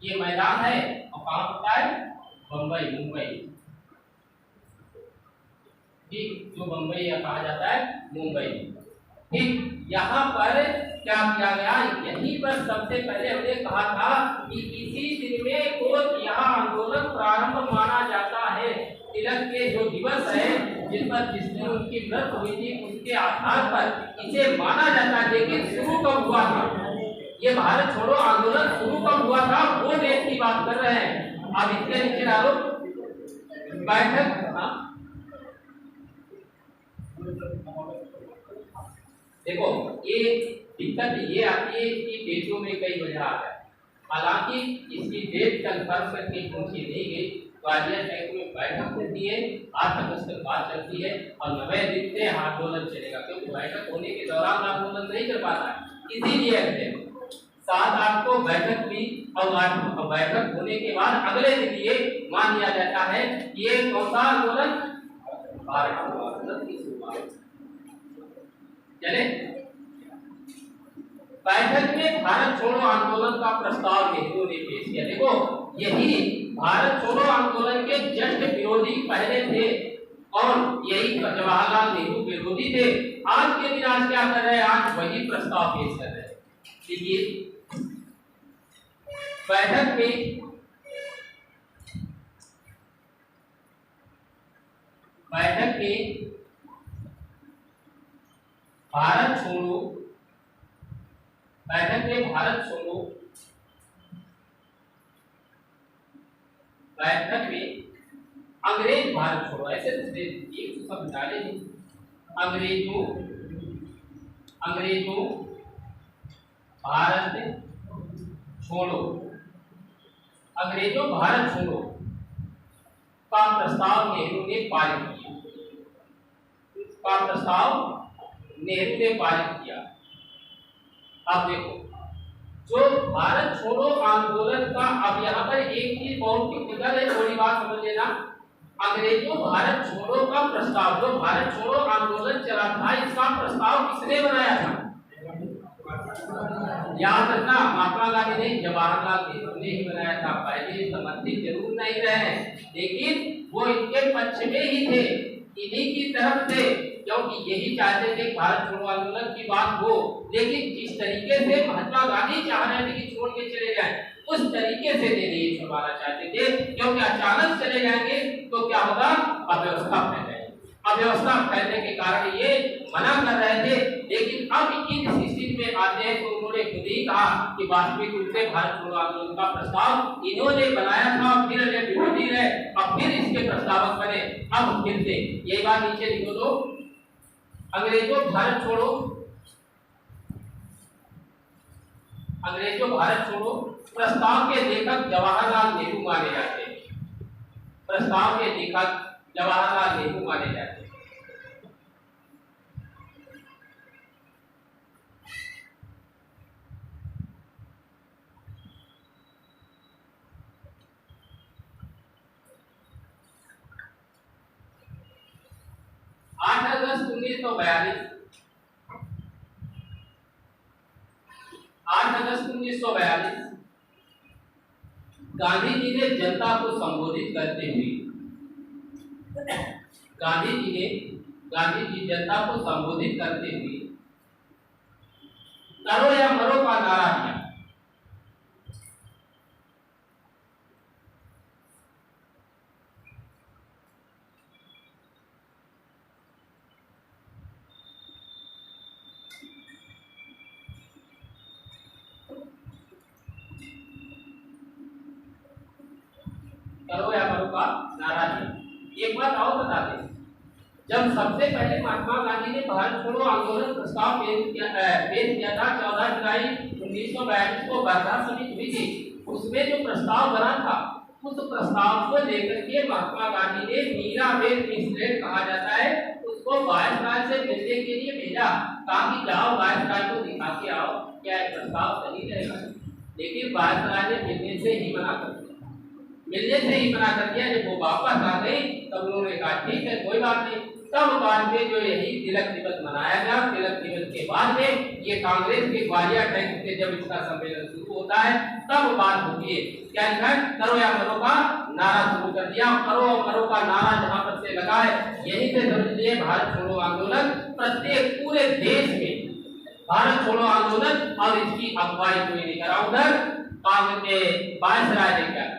ये मैदान है और कहाँ होता है? बम्बई, मुंबई, ठीक, जो बम्बई कहा जाता है मुंबई। ठीक, यहाँ पर क्या किया गया? यहीं पर सबसे पहले हमने कहा था कि इसी दिन में को यहाँ आंदोलन प्रारंभ माना जाता है। तिलक के जो दिवस है जिस दिन उनकी मृत्यु हुई थी उसके आधार पर इसे माना जाता है। लेकिन शुरू कब हुआ था? ये भारत छोड़ो आंदोलन शुरू कब हुआ था वो देश की बात कर रहे हैं। अब इसके नीचे डालो बैठक। देखो ये दिक्कत ये आती है कि डेटों में कई वजह आ है। हालांकि इसकी डेट कंफर्म करके पहुंची नहीं गई। ग्वालियर टैंक में बैठक होती है, 8 अगस्त तक बात चलती है और 90 दिन से आंदोलन चलेगा, क्योंकि बैठक होने के दौरान आंदोलन नहीं कर पाता है। इसीलिए 7-8 को बैठक हुई और बैठक होने के बाद अगले दिन ये मान लिया जाता है ये कौन सा आंदोलन? भारत छोड़ो आंदोलन की शुरुआत। चले बैठक में भारत छोड़ो आंदोलन का प्रस्ताव नेहरू ने पेश किया। देखो यही भारत छोड़ो आंदोलन के जस्ट विरोधी पहले थे और यही जवाहरलाल नेहरू विरोधी थे। आज के दिन आज क्या कर रहे हैं? आज वही प्रस्ताव पेश कर रहे हैं। देखिए बैठक में भारत छोड़ो, बैठक में भारत छोड़ो, बैठक में अंग्रेज भारत छोड़ो, ऐसे एक शब्द डाले अंग्रेजों भारत छोड़ो, अंग्रेजों भारत छोड़ो का प्रस्ताव नेहरू ने पारित किया, का प्रस्ताव नेहरू ने पारित किया। अब देखो जो भारत छोड़ो आंदोलन का, अब यहाँ पर एक चीज बहुत टिपिकल है, थोड़ी बात समझ लेना। अंग्रेजों भारत छोड़ो का प्रस्ताव, जो भारत छोड़ो आंदोलन चला था, इसका प्रस्ताव किसने बनाया था? याद रखना, महात्मा गांधी नहीं, जवाहरलाल नेहरू ने ही बनाया था। पहले समर्थित जरूर नहीं रहे, लेकिन वो इनके पक्ष में ही थे, इन्हीं की तरफ थे, क्योंकि यही चाहते थे भारत छोड़ो आंदोलन की बात हो। लेकिन जिस तरीके से महात्मा गांधी चाह रहे थे कि छोड़ के चले जाएं, उस तरीके से नहीं छुड़वाना चाहते थे, क्योंकि अचानक चले जाएंगे तो क्या होगा? अव्यवस्था फैलेगी। अव्यवस्था फैलने के कारण ये मना कर रहे थे। लेकिन अब इन स्थिति में आते हैं तो उन्होंने खुद ही कहा कि वास्तविक रूप से भारत छोड़ो आंदोलन का प्रस्ताव इन्होंने बनाया था, फिर विरोधी रहे और फिर इसके प्रस्तावक बने। अब फिर से ये बात नीचे लिखो तो अंग्रेजों भारत छोड़ो, अंग्रेजों भारत छोड़ो प्रस्ताव के लेखक जवाहरलाल नेहरू माने जाते हैं। प्रस्ताव के लेखक जवाहरलाल नेहरू माने जाते हैं। अगस्त 1942 8 अगस्त 1942 गांधी जी ने जनता को संबोधित करते हुए गांधी जी जनता को संबोधित करते हुए करो या मरो का नारा दिया। करो या मरो का नारा दिया। एक बात और बता दें, जब सबसे पहले महात्मा गांधी ने भारत छोड़ो आंदोलन प्रस्ताव पेश किया था 14 जुलाई 1942 को वर्धा समिति हुई थी, उसमें जो प्रस्ताव बना था उस प्रस्ताव को लेकर के महात्मा गांधी ने मीराबेन मिस्त्रेट कहा जाता है उसको वायसराय से मिलने के लिए भेजा, कहा कि जाओ वायसराय को दिखा के आओ क्या एक प्रस्ताव सही रहेगा। लेकिन वायसराय ने मिलने से ही मना कर दिया। जब वो वापस आ गई तब उन्होंने कहा ठीक है कोई बात नहीं। तब बाद में जो यही तिलक दिवस मनाया गया, तिलक दिवस के बाद में ये कांग्रेस के ग्वालियर टैंक से जब इसका सम्मेलन शुरू होता है तब बात होती है क्या लिखा है, करो या मरो का नारा शुरू कर दिया। करो और मरो का नारा जहां पर से लगा है यहीं से समझ लिए भारत छोड़ो आंदोलन प्रत्येक पूरे देश में भारत छोड़ो आंदोलन और इसकी अगुवाई कोई नहीं करा। उधर कांग्रेस वायसराय ने क्या किया,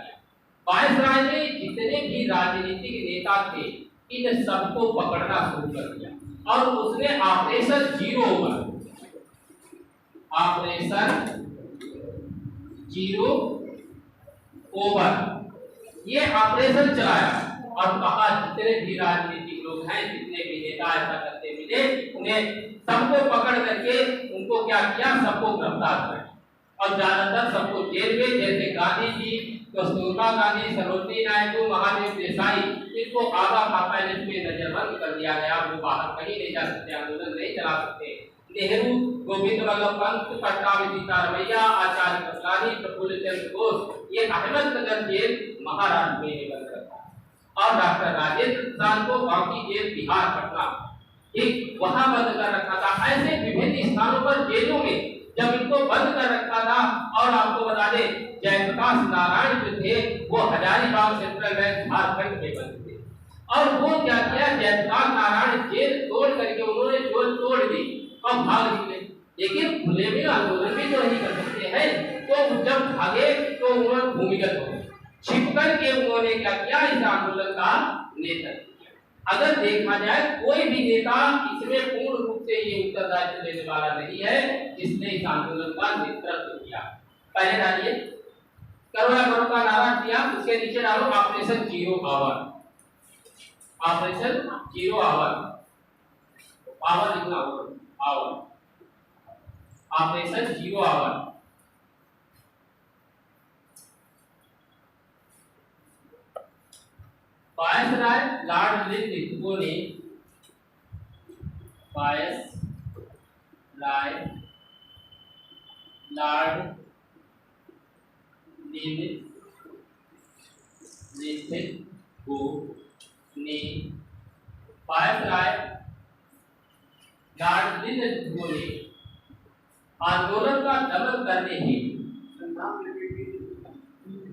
वायसराय ने जितने भी राजनीतिक नेता थे इन सबको पकड़ना शुरू कर दिया और उसने ऑपरेशन जीरो ओवर ये ऑपरेशन चलाया और कहा जितने भी राजनीतिक लोग हैं जितने भी नेता ऐसा करते मिले उन्हें सबको पकड़ करके उनको क्या किया, सबको गिरफ्तार कर और ज्यादातर सबको जेल में, जैसे गांधी जी, कस्तूरबा गांधी, सरोजिनी नायडू, महादेव देसाई, इनको आगा खापा में नजरबंद कर दिया गया। वो बाहर कहीं नहीं जा सकते, आंदोलन नहीं चला सकते। नेहरू, गोविंद वल्लभ पंत, पट्टाभी सीतारमैया, आचार्य कृपलानी, प्रफुल्ल चंद्र घोष ये अहमदनगर जेल महाराष्ट्र में बंद रखा और डॉक्टर राजेंद्र प्रसाद को बाकी जेल बिहार पटना एक वहां बंद कर रखा था। ऐसे विभिन्न स्थानों पर जेलों में जब इनको बंद कर रखा था और आपको बता दें जयप्रकाश नारायण जो थे वो हजारीबाग सेंट्रल जेल झारखंड में बंद थे और वो क्या किया, जयप्रकाश नारायण जेल तोड़ करके उन्होंने जेल तोड़ दी और भाग निकले। लेकिन खुले में आंदोलन भी तो नहीं कर सकते हैं, तो जब भागे तो उन्होंने भूमिगत हो गए, छिप करके उन्होंने क्या किया, इस आंदोलन का नेतृत्व। अगर देखा जाए कोई भी नेता इसमें पूर्ण रूप से ये उत्तरदायित्व लेने वाला नहीं है जिसने इस आंदोलन का नेतृत्व किया। पहले डालिए करो या मरो का नारा दिया, उसके नीचे डालो operation zero hour, operation zero hour, hour लिखना होगा, hour, operation zero hour. Viceroy lord Lithgow ने वायसराय लॉर्ड लिथगो ने वायसराय लॉर्ड लिथगो ने आंदोलन का दमन करने हेतु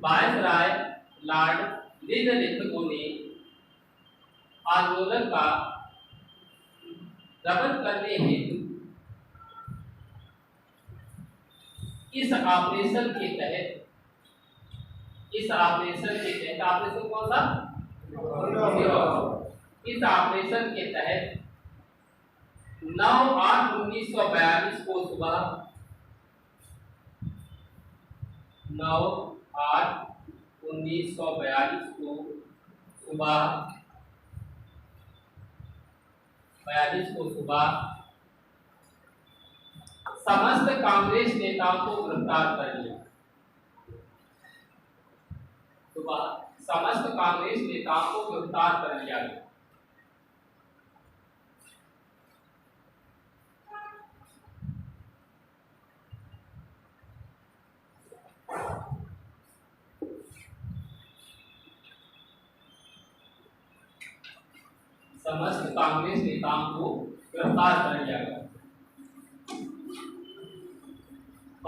वायसराय लॉर्ड लिथगो ने आंदोलन का दमन करने हेतु इस ऑपरेशन के तहत ऑपरेशन कौन सा, इस ऑपरेशन के तहत 9/8/1942 को सुबह 9/8/1942 को सुबह समस्त कांग्रेस नेताओं को गिरफ्तार कर लिया। सुबह समस्त कांग्रेस नेताओं को गिरफ्तार कर लिया गया। समस्त कांग्रेस नेताओं को गिरफ्तार कर लिया गया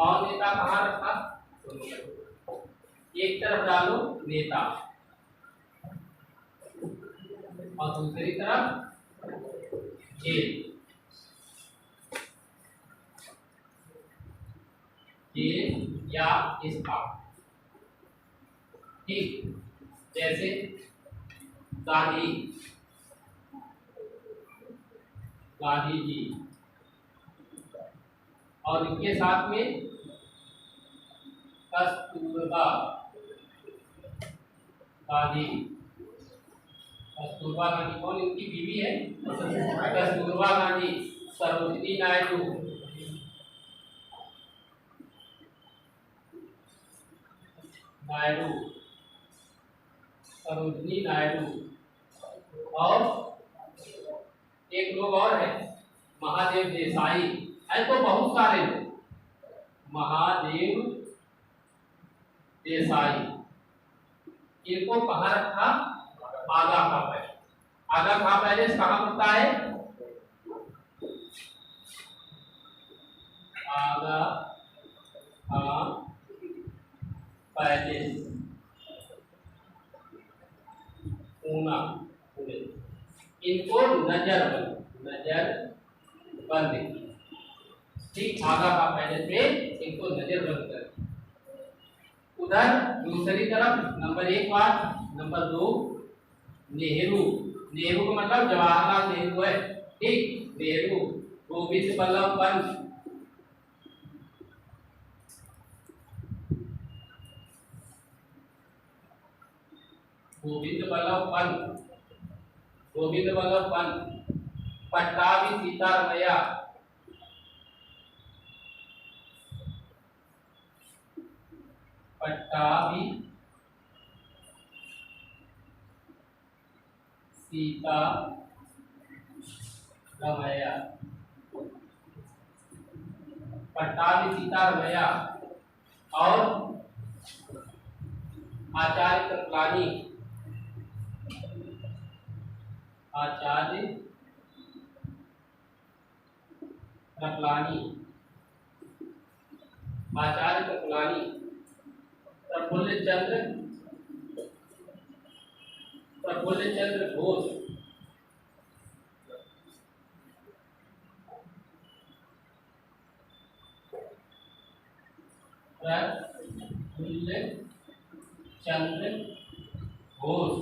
कौन नेता कहाँ रखा, एक तरफ डालो नेता और दूसरी तरफ जेल, जेल या इसका, ठीक। जैसे गांधी, गांधी जी, और इनके साथ में कस्तूरबा गांधी। कस्तूरबा गांधी कौन, इनकी बीवी है कस्तूरबा गांधी। सरोजिनी नायडू, नायडू, सरोजिनी नायडू। और एक लोग और है महादेव देसाई, है तो बहुत सारे लोग। महादेव देसाई, इनको कहाँ रखा, आगा का पैलेस। आगा का पैलेस कहाँ पड़ता है, आगा का पैलेस, पूना, पुणे। इनको नजर बंद, ठीक। आगा का पैलेस में इनको नजर बंद कर। उधर दूसरी तरफ नंबर 1 बात, नंबर 2 नेहरू। नेहरू का मतलब जवाहरलाल नेहरू है, ठीक। नेहरू, गोविंद बल्लभ पंत, गोविंद बल्लभ पंत, गोविंद बल्लभ पंत। पट्टाभी सीतारमैया, पट्टाभी सीतारमैया, पट्टाभी सीतारमैया। और आचार्य कृपलानी, आचार्य कृपलानी, आचार्य कृपलानी। प्रफुल्ल चंद्र घोष, प्रफुल्ल चंद्र घोष।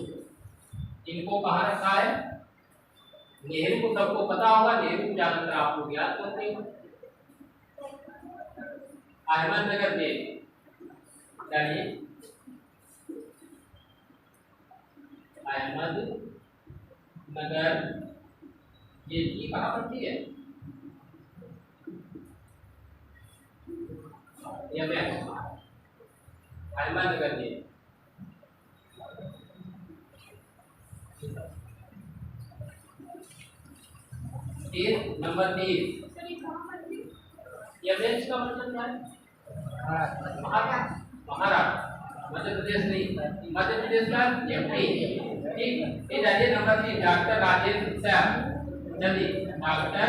इनको कहाँ रखा है, नेहरू को सबको पता होगा, नेहरू ज्यादातर आप लोग याद करते हैं। अहमदनगर जेल, जानिए अहमदनगर जेल की कहाँ पड़ती है, अहमदनगर जेल। नंबर 3 यमेश का मतलब क्या है, महाराष्ट्र, मध्य प्रदेश नहीं, मध्य प्रदेश का एमपी, ठीक। ये जाइए नंबर 3 डॉक्टर राजेंद्र प्रसाद, चलिए डॉक्टर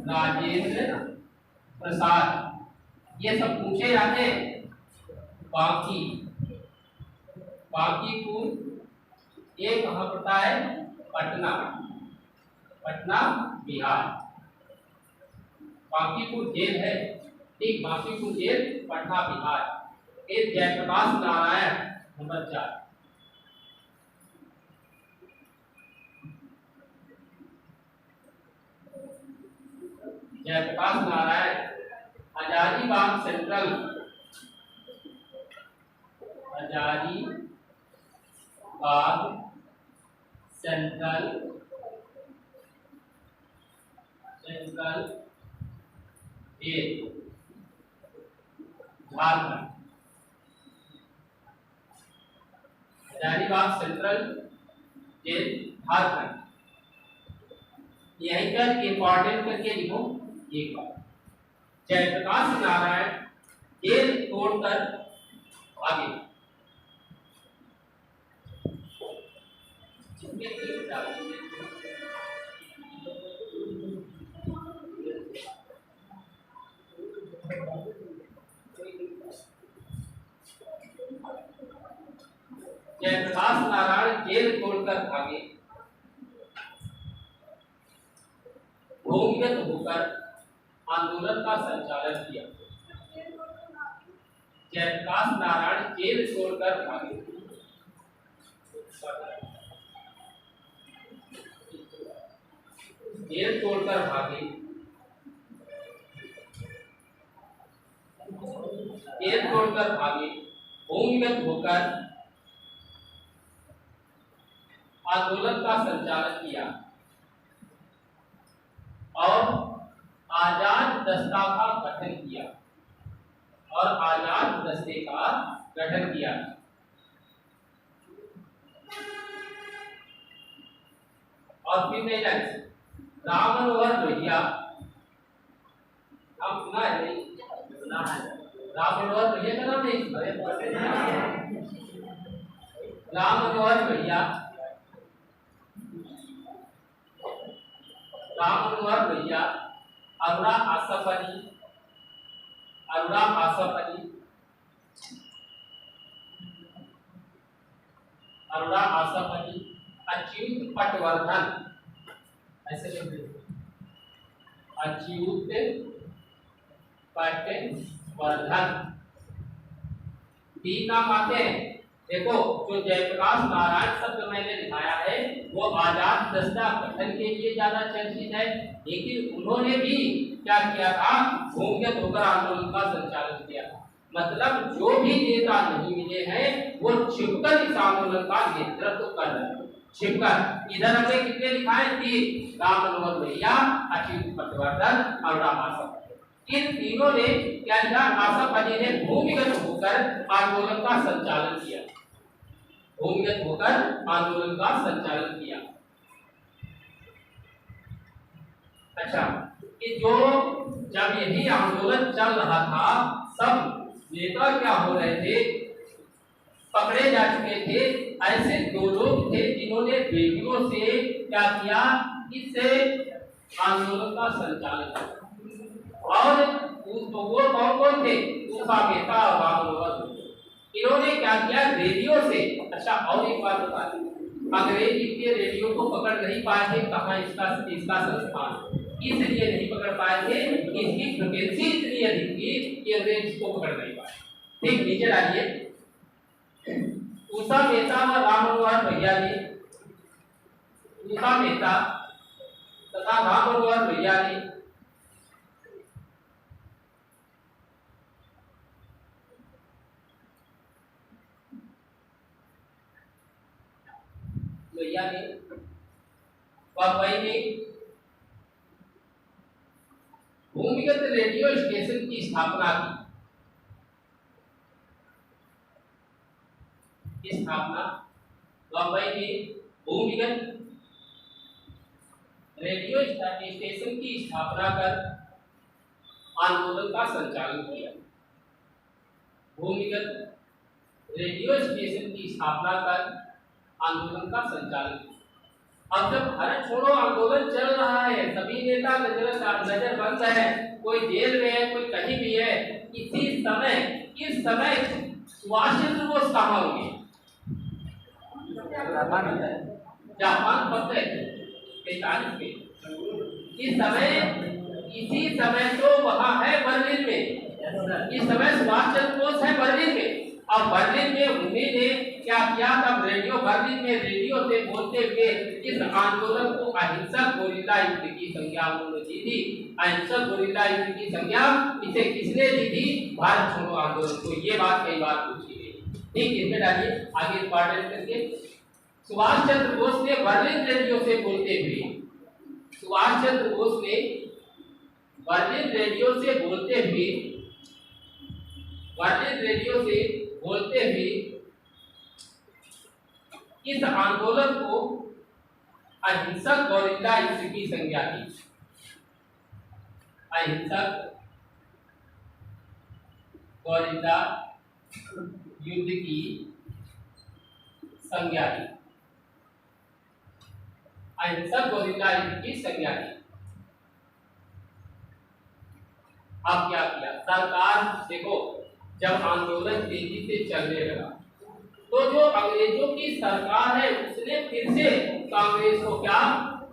राजेंद्र प्रसाद। ये सब पूछे जाते हैं। बांकीपुर ये कहाँ पड़ता है, पटना, पटना बिहार। बांकीपुर जेल है, ठीक। बांकीपुर जेल पटना बिहार। एक Jayaprakash Narayan, number 4, Jayaprakash Narayan. Hazaribagh central, Hazaribagh central jail, Jharkhand. Hazaribagh central jail, Jharkhand. यहीं पर इंपॉर्टेंट करके लिखो एक बार, जयप्रकाश नारायण जेल तोड़कर आगे। जयप्रकाश नारायण जेल छोड़कर भागे, भूमिगत होकर आंदोलन का संचालन किया। जयप्रकाश नारायण जेल छोड़कर भागे, जेल छोड़कर भागे, जेल छोड़कर भागे, भूमिगत होकर आंदोलन का संचालन किया और आजाद दस्ता का गठन किया, और आजाद दस्ते का गठन किया। और फिर नहीं जाए राम मनोहर लोहिया, नाम सुना है नहीं? सुना है। राम मनोहर लोहिया का नाम नहीं सुना? राम मनोहर लोहिया, राम मनोहर लोहिया, अरुणा आसफ अली, अरुणा आसफ अली, अरुणा आसफ अली, अच्युत पटवर्धन, ऐसे बोलते हैं, अच्युत पटवर्धन। तीन नाम आते हैं। देखो, जो जयप्रकाश नारायण शब्द मैंने दिखाया है वो आजाद दस्ता गठन के लिए ज्यादा चर्चित है, लेकिन उन्होंने भी क्या किया था? भूमिगत होकर आंदोलन का संचालन किया था। मतलब जो भी नेता नहीं मिले हैं वो छिपकर इस आंदोलन का नेतृत्व कर रहे हैं। छिपकर इधर हमने कितने लिखाए? तीन, राम मनोहर लोहिया, अच्युत पटवर्धन और राम आसफ। इन तीनों ने क्या किया? आसफ अली ने भूमिगत होकर आंदोलन का संचालन किया, भूमिगत होकर आंदोलन का संचालन किया। अच्छा, कि जो जब यही आंदोलन चल रहा था सब नेता क्या हो रहे थे? पकड़े जा चुके थे। ऐसे दो लोग थे जिन्होंने रेडियो से क्या किया? इससे आंदोलन का संचालन किया। और वो कौन थे? उषा मेहता और राम मनोहर लोहिया। इन्होंने क्या किया? रेडियो से। अच्छा, और एक बात बता दें, अंग्रेज के रेडियो को पकड़ नहीं पाए थे। कहाँ इसका संस्थान इसलिए नहीं पकड़ पाए थे, इसकी फ्रिक्वेंसी इतनी अधिक थी कि अंग्रेज इसको पकड़ नहीं पाए। ठीक, नीचे डालिए। उषा मेहता और राम मनोहर लोहिया जी, उषा मेहता तथा राम मनोहर लोहिया जी लोहिया ने बम्बई में भूमिगत रेडियो स्टेशन की स्थापना की। स्थापना बम्बई में भूमिगत रेडियो स्टेशन की स्थापना कर आंदोलन का संचालन किया। भूमिगत रेडियो स्टेशन की स्थापना कर आंदोलन का संचालन किया। अब जब भारत छोड़ो आंदोलन चल रहा है, सभी नेता नजर बंद है, कोई जेल में है, कोई कहीं भी है, इस समय सुभाष चंद्र बोस कहाँ होंगे? जापान फंसे थे। इसी समय तो वहाँ है बर्लिन में। इस समय सुभाष चंद्र बोस है बर्लिन में। अब बर्लिन में उन्हीं ने क्या किया? तब बर्लिन में रेडियो से बोलते हुए इस आंदोलन को अहिंसक गोरिल्ला युद्ध की संज्ञा उन्होंने दी थी। अहिंसक गोरिल्ला युद्ध की संज्ञा इसे किसने दी थी? भारत छोड़ो आंदोलन को। ये बात कई बार पूछी गई। ठीक, इसमें डालिए आगे इंपॉर्टेंट करके। सुभाष चंद्र बोस ने बर्लिन रेडियो से बोलते हुए, सुभाष चंद्र बोस ने बर्लिन रेडियो से बोलते हुए इस आंदोलन को अहिंसक गोरिल्ला युद्ध की संज्ञा दी। अहिंसक गोरिल्ला युद्ध की संज्ञा दी। अहिंसक गोरिल्ला युद्ध की संज्ञा दी। अब क्या किया सरकार? देखो, जब आंदोलन तेजी से चलने लगा तो जो अंग्रेजों की सरकार है उसने फिर से कांग्रेस को क्या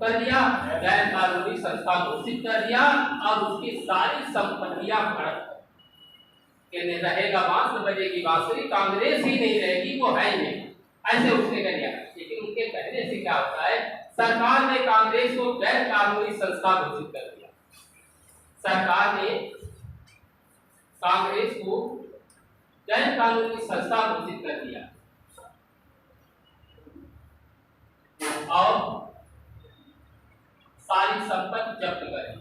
कर दिया, गैर कानूनी संस्था घोषित कर दिया और उसकी सारी संपत्तियां हड़प कहने रहेगा बांस बजेगी बांसुरी, कांग्रेस ही नहीं रहेगी, वो है ही नहीं, ऐसे उसने कर दिया। लेकिन उनके कहने से क्या होता है, सरकार ने कांग्रेस को गैर कानूनी संस्था घोषित कर दिया। सरकार ने कांग्रेस को गैर कानूनी संस्था घोषित कर दिया और सारी संपत्ति जब्त करी,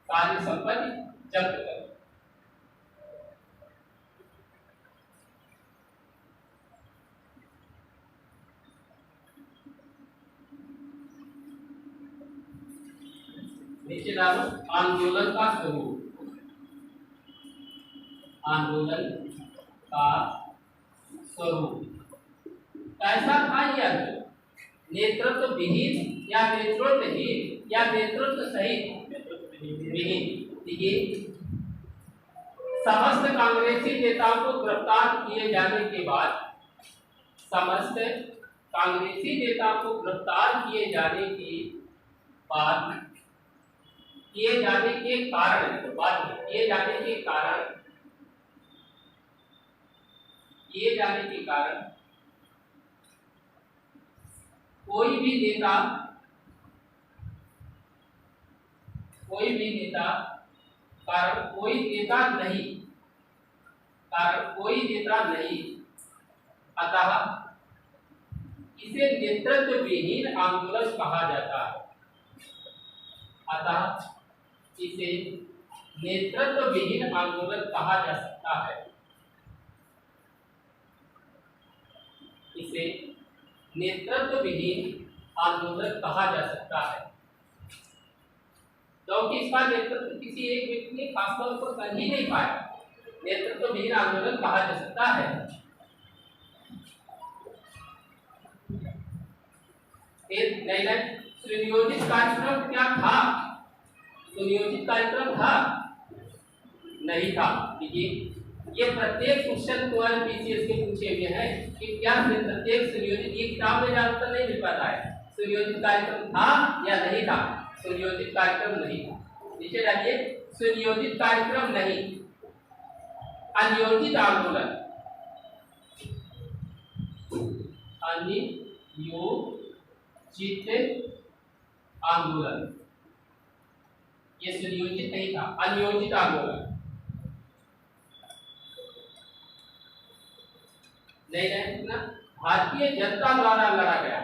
सारी संपत्ति जब्त करी। नीचे डालो आंदोलन का स्वरूप, आंदोलन का स्वरूप कैसा था यह, नेतृत्व विहीन या नेतृत्वहीन या नेतृत्व सहित विहीन। देखिए समस्त कांग्रेसी नेताओं को गिरफ्तार किए जाने के बाद, समस्त कांग्रेसी नेताओं को गिरफ्तार किए जाने के बाद, किए जाने के कारण, किए जाने के कारण, किए जाने के कारण कोई भी नेता कारण कोई नेता नहीं, अतः इसे नेतृत्व विहीन आंदोलन कहा जाता है, अतः इसे नेतृत्व विहीन आंदोलन कहा जा सकता है, इसे नेतृत्व विहीन आंदोलन कहा जा सकता है, क्योंकि इसका नेतृत्व किसी एक व्यक्ति ने खासतौर पर कर ही नहीं पाया, नेतृत्व विहीन आंदोलन कहा जा सकता है। सुनियोजित कार्यक्रम क्या था, सुनियोजित कार्यक्रम था नहीं था। देखिए ये प्रत्येक क्वेश्चन को पीसीएस के पूछे हुए हैं कि क्या प्रत्येक सुनियोजित, ये किताब में ज्यादातर नहीं मिल पाता है, सुनियोजित कार्यक्रम था या नहीं था, सुनियोजित कार्यक्रम नहीं था। नीचे डालिए सुनियोजित कार्यक्रम नहीं, अनियोजित आंदोलन, अनियोजित आंदोलन, ये सुनियोजित नहीं था, अनियोजित आंदोलन। नहीं ना, भारतीय जनता द्वारा लड़ा गया,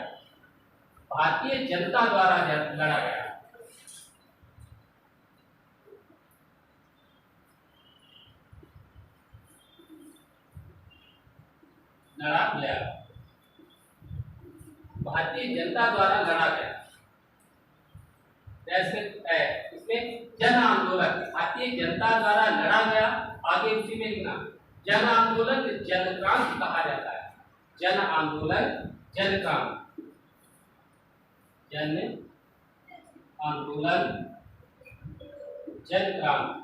भारतीय जनता द्वारा लड़ा गया, लड़ा गया, भारतीय जनता द्वारा लड़ा गया। जैसे इसमें जन आंदोलन भारतीय जनता द्वारा लड़ा गया, आगे उसी में लिखना जन आंदोलन जन क्रांति कहा जाता है, जन आंदोलन जन क्रांति, जन आंदोलन जन क्रांति,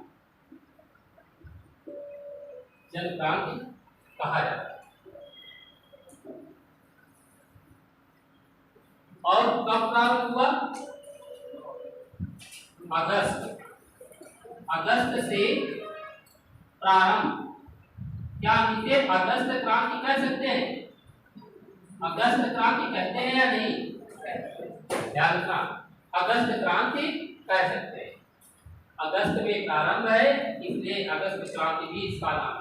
जन क्रांति कहा जाता है। और कब प्रारंभ हुआ, अगस्त से प्रारंभ। क्या इसे अगस्त क्रांति कह सकते हैं, अगस्त क्रांति कहते हैं या नहीं, ध्यान रखना, अगस्त क्रांति कह सकते हैं, अगस्त में प्रारंभ है इसलिए अगस्त क्रांति भी इसका नाम है।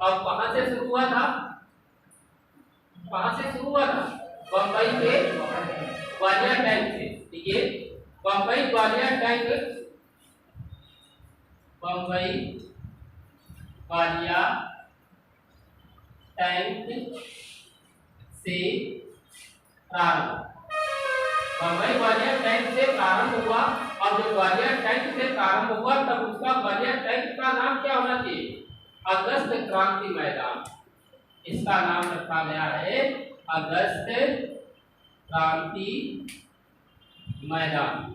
अब कहां से शुरू हुआ था, कहां से शुरू हुआ था, बंबई के ग्वालियर टैंक से। देखिए बंबई ग्वालियर टैंक, बंबई ग्वालियर टैंक से प्रारंभ, बंबई ग्वालियर टैंक से प्रारंभ हुआ। और जब ग्वालियर टैंक से प्रारंभ हुआ तब उसका ग्वालियर टैंक का नाम क्या होना चाहिए, अगस्त क्रांति मैदान, इसका नाम रखा गया है अगस्त क्रांति मैदान।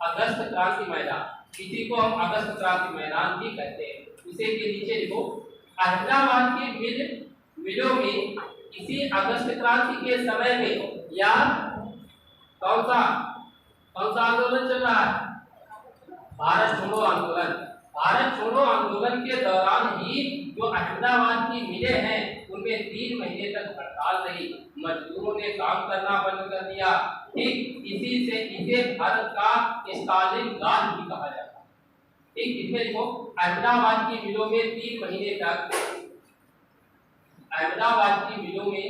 अगस्त क्रांति मैदान। इसी को हम अगस्त क्रांति मैदान भी कहते हैं। इसे के नीचे देखो, अहमदाबाद की मिलों में इसी अगस्त क्रांति के समय में या कौन सा आंदोलन चल रहा है? भारत छोड़ो आंदोलन। भारत छोड़ो आंदोलन के दौरान ही जो अहमदाबाद की मिलें हैं उनमें 3 महीने तक हड़ताल रही, मजदूरों ने काम करना बंद कर दिया। ठीक इसे भारत का स्टालिनग्राड भी कहा जाता है। ठीक, इसमें देखो, अहमदाबाद की मिलों में 3 महीने तक, अहमदाबाद की मिलों में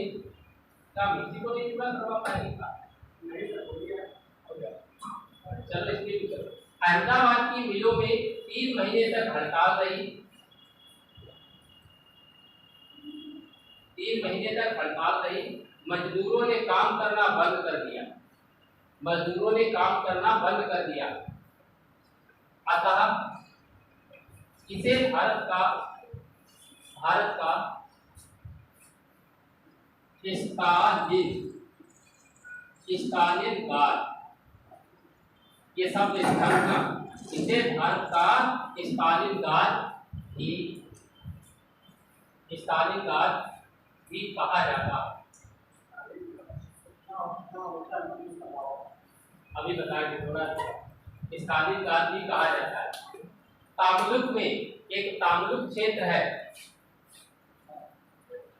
क्या मेक्सिको ने पूरा करवा पाएगा? चलो इसके चलो, अहमदाबाद की मिलों में 3 महीने तक हड़ताल रही, 3 महीने तक हड़ताल रही, मजदूरों ने काम करना बंद कर दिया, मजदूरों ने काम करना बंद कर दिया। अतः इसे भारत का स्टालिनग्राड, ये शब्द स्थान, इसे भारत का स्टालिनग्राड भी कहा जाता है। अभी बताएंगे थोड़ा, स्टालिनग्राड भी कहा जाता है। तामुलुक में एक तामुलुक क्षेत्र है,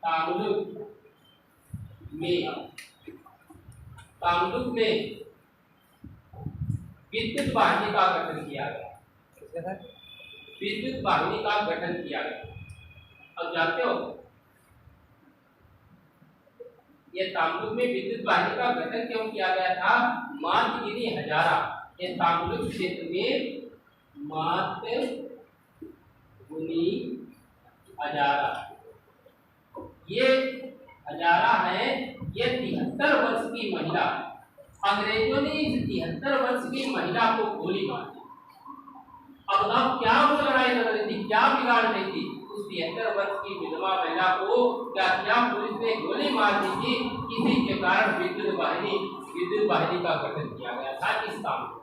तामुलुक में विद्युत वाहिनी का गठन किया गया। विद्युत वाहिनी का गठन किया गया। अब जानते हो ये तामुलुक में विद्युत वाहिनी का गठन क्यों किया गया था? मातगिरी हजारा, ये तामुलुक क्षेत्र में मातगुनी हजारा, ये हजारा है, ये 73 वर्ष की महिला, अंग्रेजों ने इस 73 वर्ष की महिला को गोली मार दी। अब क्या वो लड़ाई लड़ रही थी, क्या बिगाड़ रही थी? उस 73 वर्ष की विधवा महिला को क्या पुलिस ने गोली मार दी थी। इसी के कारण विद्युत वाहिनी का गठन किया गया था इस काम में।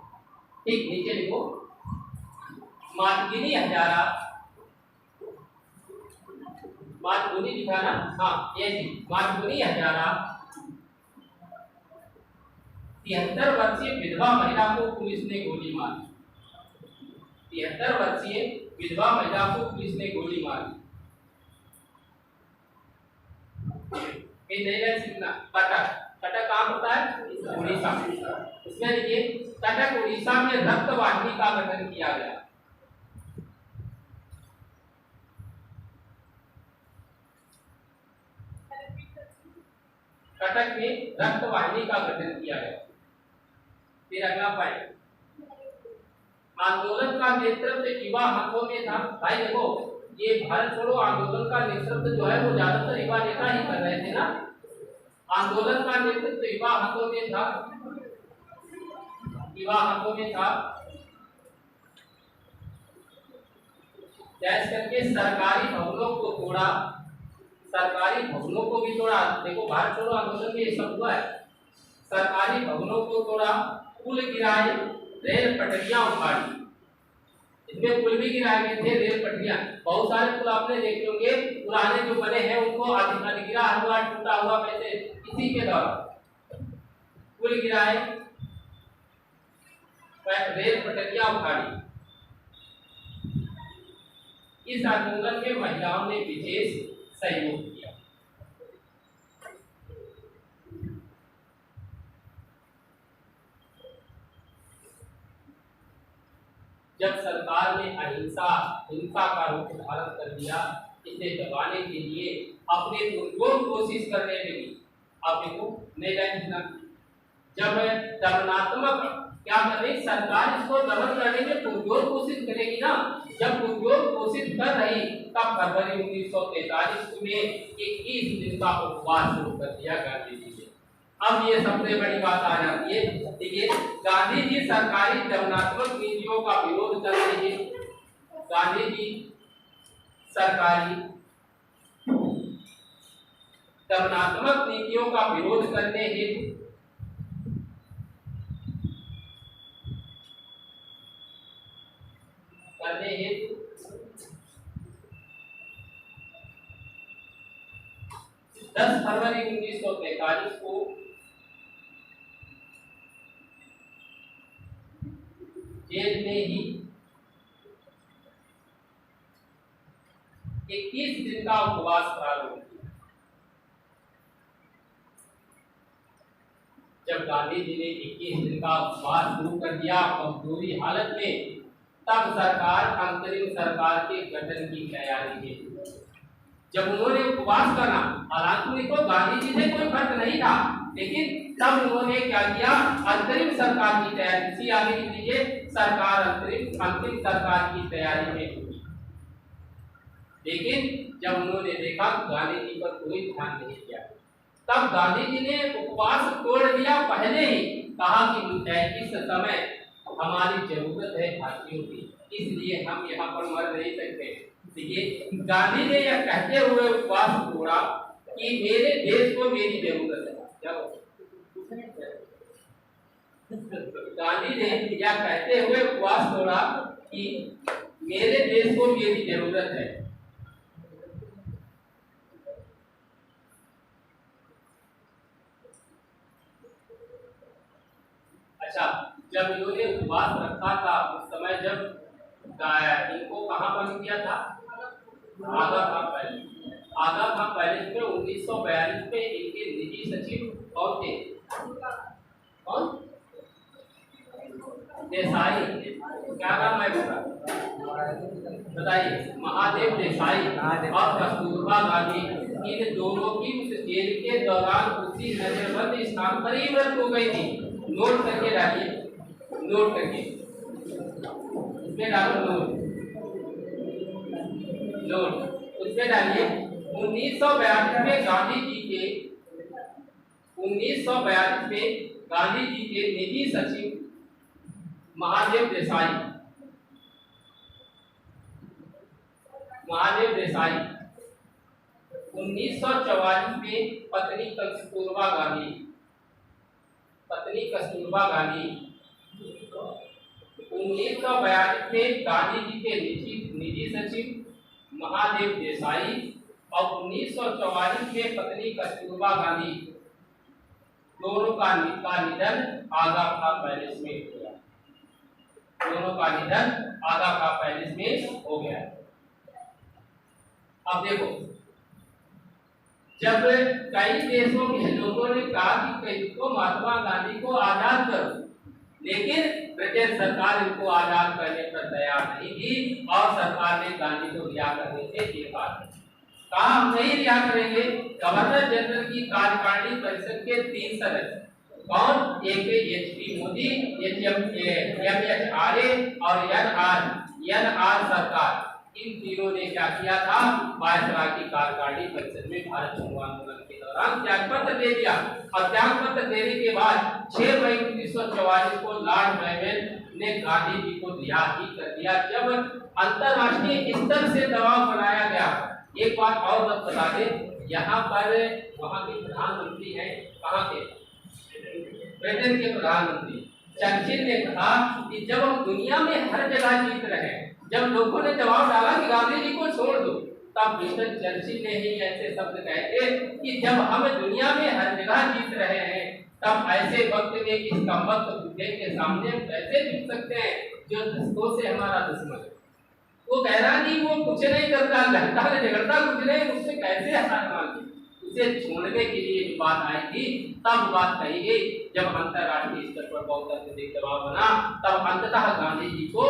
ठीक, नीचे लिखो, मातगिरी हजारा, मातगुनी लिखा ना, हाँ ये मातगुनी हजारा 73 वर्षीय विधवा महिला को पुलिस ने गोली मारी। 73 वर्षीय विधवा महिला को पुलिस ने गोली मारी। नहीं सीखना, कटक कहाँ होता है? उड़ीसा। इसमें देखिए, कटक उड़ीसा में रक्त वाहिनी का गठन किया गया। कटक में रक्त वाहिनी का गठन किया गया। फिर अगला पॉइंट, आंदोलन का नेतृत्व युवा हाथों में था। भाई देखो, ये भारत छोड़ो आंदोलन का नेतृत्व जो है वो ज्यादातर युवा नेता ही कर रहे थे ना। आंदोलन का नेतृत्व युवा हाथों में था, युवा हाथों में था। जैसे करके सरकारी भवनों को तोड़ा, सरकारी भवनों को भी तोड़ा। देखो, भारत छोड़ो आंदोलन में ये सब हुआ है। सरकारी भवनों को तोड़ा, पुल गिराए, रेल पटरियां उखाड़ी। इसमें पुल भी गिराए गए थे, रेल पटरियां। बहुत सारे पुल आपने देखे होंगे, पुराने जो बने हैं उनको गिरा हुआ, टूटा हुआ, वैसे इसी के दौरान पुल गिराए, रेल पटरियां उखाड़ी। इस आंदोलन में महिलाओं ने विशेष सहयोग किया। जब सरकार ने हिंसा का रूप धारण कर दिया, इसे दबाने के लिए अपने पुरजोर कोशिश करने लगी। अब देखो, जब दमनात्मक क्या कर रही सरकार, इसको दमन करने में पुरजोर कोशिश करेगी ना। जब पुरजोर कोशिश कर रही तब फरवरी 1943 में 21 दिन का उपवास शुरू कर दिया गांधी जी ने। अब ये सबसे बड़ी बात आ जाती है, देखिए, गांधी जी सरकारी दमनात्मक नीतियों का विरोध कर रहे हैं। गांधी जी सरकारी दमनात्मक नीतियों का विरोध करने हेतु करने हेतु 10 फरवरी 1943 को जेल में ही 21 दिन का उपवास प्रारंभ किया। जब गांधी जी ने 21 दिन का उपवास शुरू कर दिया कमजोरी हालत में, तब सरकार अंतरिम सरकार के गठन की तैयारी की। जब उन्होंने उपवास करना, हालांकि उनको गांधी जी से कोई फर्क नहीं था, लेकिन तब उन्होंने क्या किया, अंतरिम सरकार की तैयारी। इसी आगे लिख लीजिए, सरकार अंतिम सरकार की तैयारी में हुई। लेकिन जब उन्होंने देखा गांधी जी पर कोई ध्यान नहीं दिया, तब गांधी जी ने उपवास तोड़ दिया। पहले ही कहा कि इस समय हमारी जरूरत है भारतीयों की, इसलिए हम यहाँ पर मर नहीं सकते। देखिए, गांधी ने यह कहते हुए उपवास तोड़ा कि मेरे देश को मेरी जरूरत है। क्या गांधी ने यह कहते हुए उपवास तोड़ा कि मेरे देश को मेरी जरूरत है। अच्छा, जब इन्होंने उपवास रखा था उस समय जब इनको कहाँ बंद किया था, आगा खां पैलेस में 1942 में इनके निजी सचिव कौन थे? कौन? देसाई। क्या नाम है उसका, बताइए? महादेव देसाई और कस्तूरबा गांधी, इन दोनों की उस जेल के दौरान उसी नजरबंद स्थान पर ही मृत्यु हो गई थी। नोट करके डालिए, नोट करके उसमें डालो नोट उसमें डालिए। 1942 में गांधी जी के निजी सचिव महादेव देसाई 1944 में पत्नी कस्तूरबा गांधी 1942 में गांधी जी के निजी सचिव महादेव देसाई और 1944 में पत्नी कस्तूरबा गांधी, दोनों का निधन आगा खां पैलेस में हुआ। दोनों का निधन आगा खां पैलेस में हो गया। अब देखो, जब कई देशों के लोगों ने कहा कि इसको महात्मा गांधी को आजाद करो, लेकिन ब्रिटेन सरकार इनको आजाद करने पर तैयार नहीं थी और सरकार ने गांधी को रिहा करने से इनकार कहा, हम नहीं रिहा करेंगे। गवर्नर जनरल की कार्यकारिणी परिषद के 3 सदस्य कौन? एक HP मोदी, MH आर्य और NR सरकार, इन तीनों ने क्या किया था, वायसराय की कार्यकारिणी परिषद में भारत छोड़ो आंदोलन के दौरान त्यागपत्र दे दिया। और त्यागपत्र देने के बाद 6 मई 1944 को लॉर्ड मेलबोर्न ने गांधी जी को रिहा ही कर दिया, जब अंतरराष्ट्रीय स्तर से दबाव बनाया गया। एक बात और बता दें, यहाँ पर वहाँ के प्रधानमंत्री हैं, कहाँ के? ब्रिटेन के प्रधानमंत्री चर्चिल ने कहा कि जब हम दुनिया में हर जगह जीत रहे हैं, जब लोगों ने जवाब डाला कि गांधी जी को छोड़ दो, तब मिस्टर चर्चिल ने ही ऐसे शब्द कहे थे कि जब हम दुनिया में हर जगह जीत रहे हैं, तब ऐसे वक्त में इस कमबख्त बुड्ढे के सामने कैसे जीत सकते हैं जो दशकों से हमारा दुश्मन है। वो कह रहा कि वो कुछ नहीं करता, लड़ता है झगड़ता कुछ नहीं, उससे कैसे हार मांगे। उसे छोड़ने के लिए बात आई थी, तब बात कही गई जब अंतरराष्ट्रीय स्तर पर बहुत अत्यधिक दबाव बना, तब अंततः गांधी जी को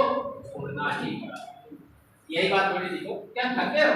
छोड़ना ही पड़ा। यही बात थोड़ी लिखो, क्या थके हो?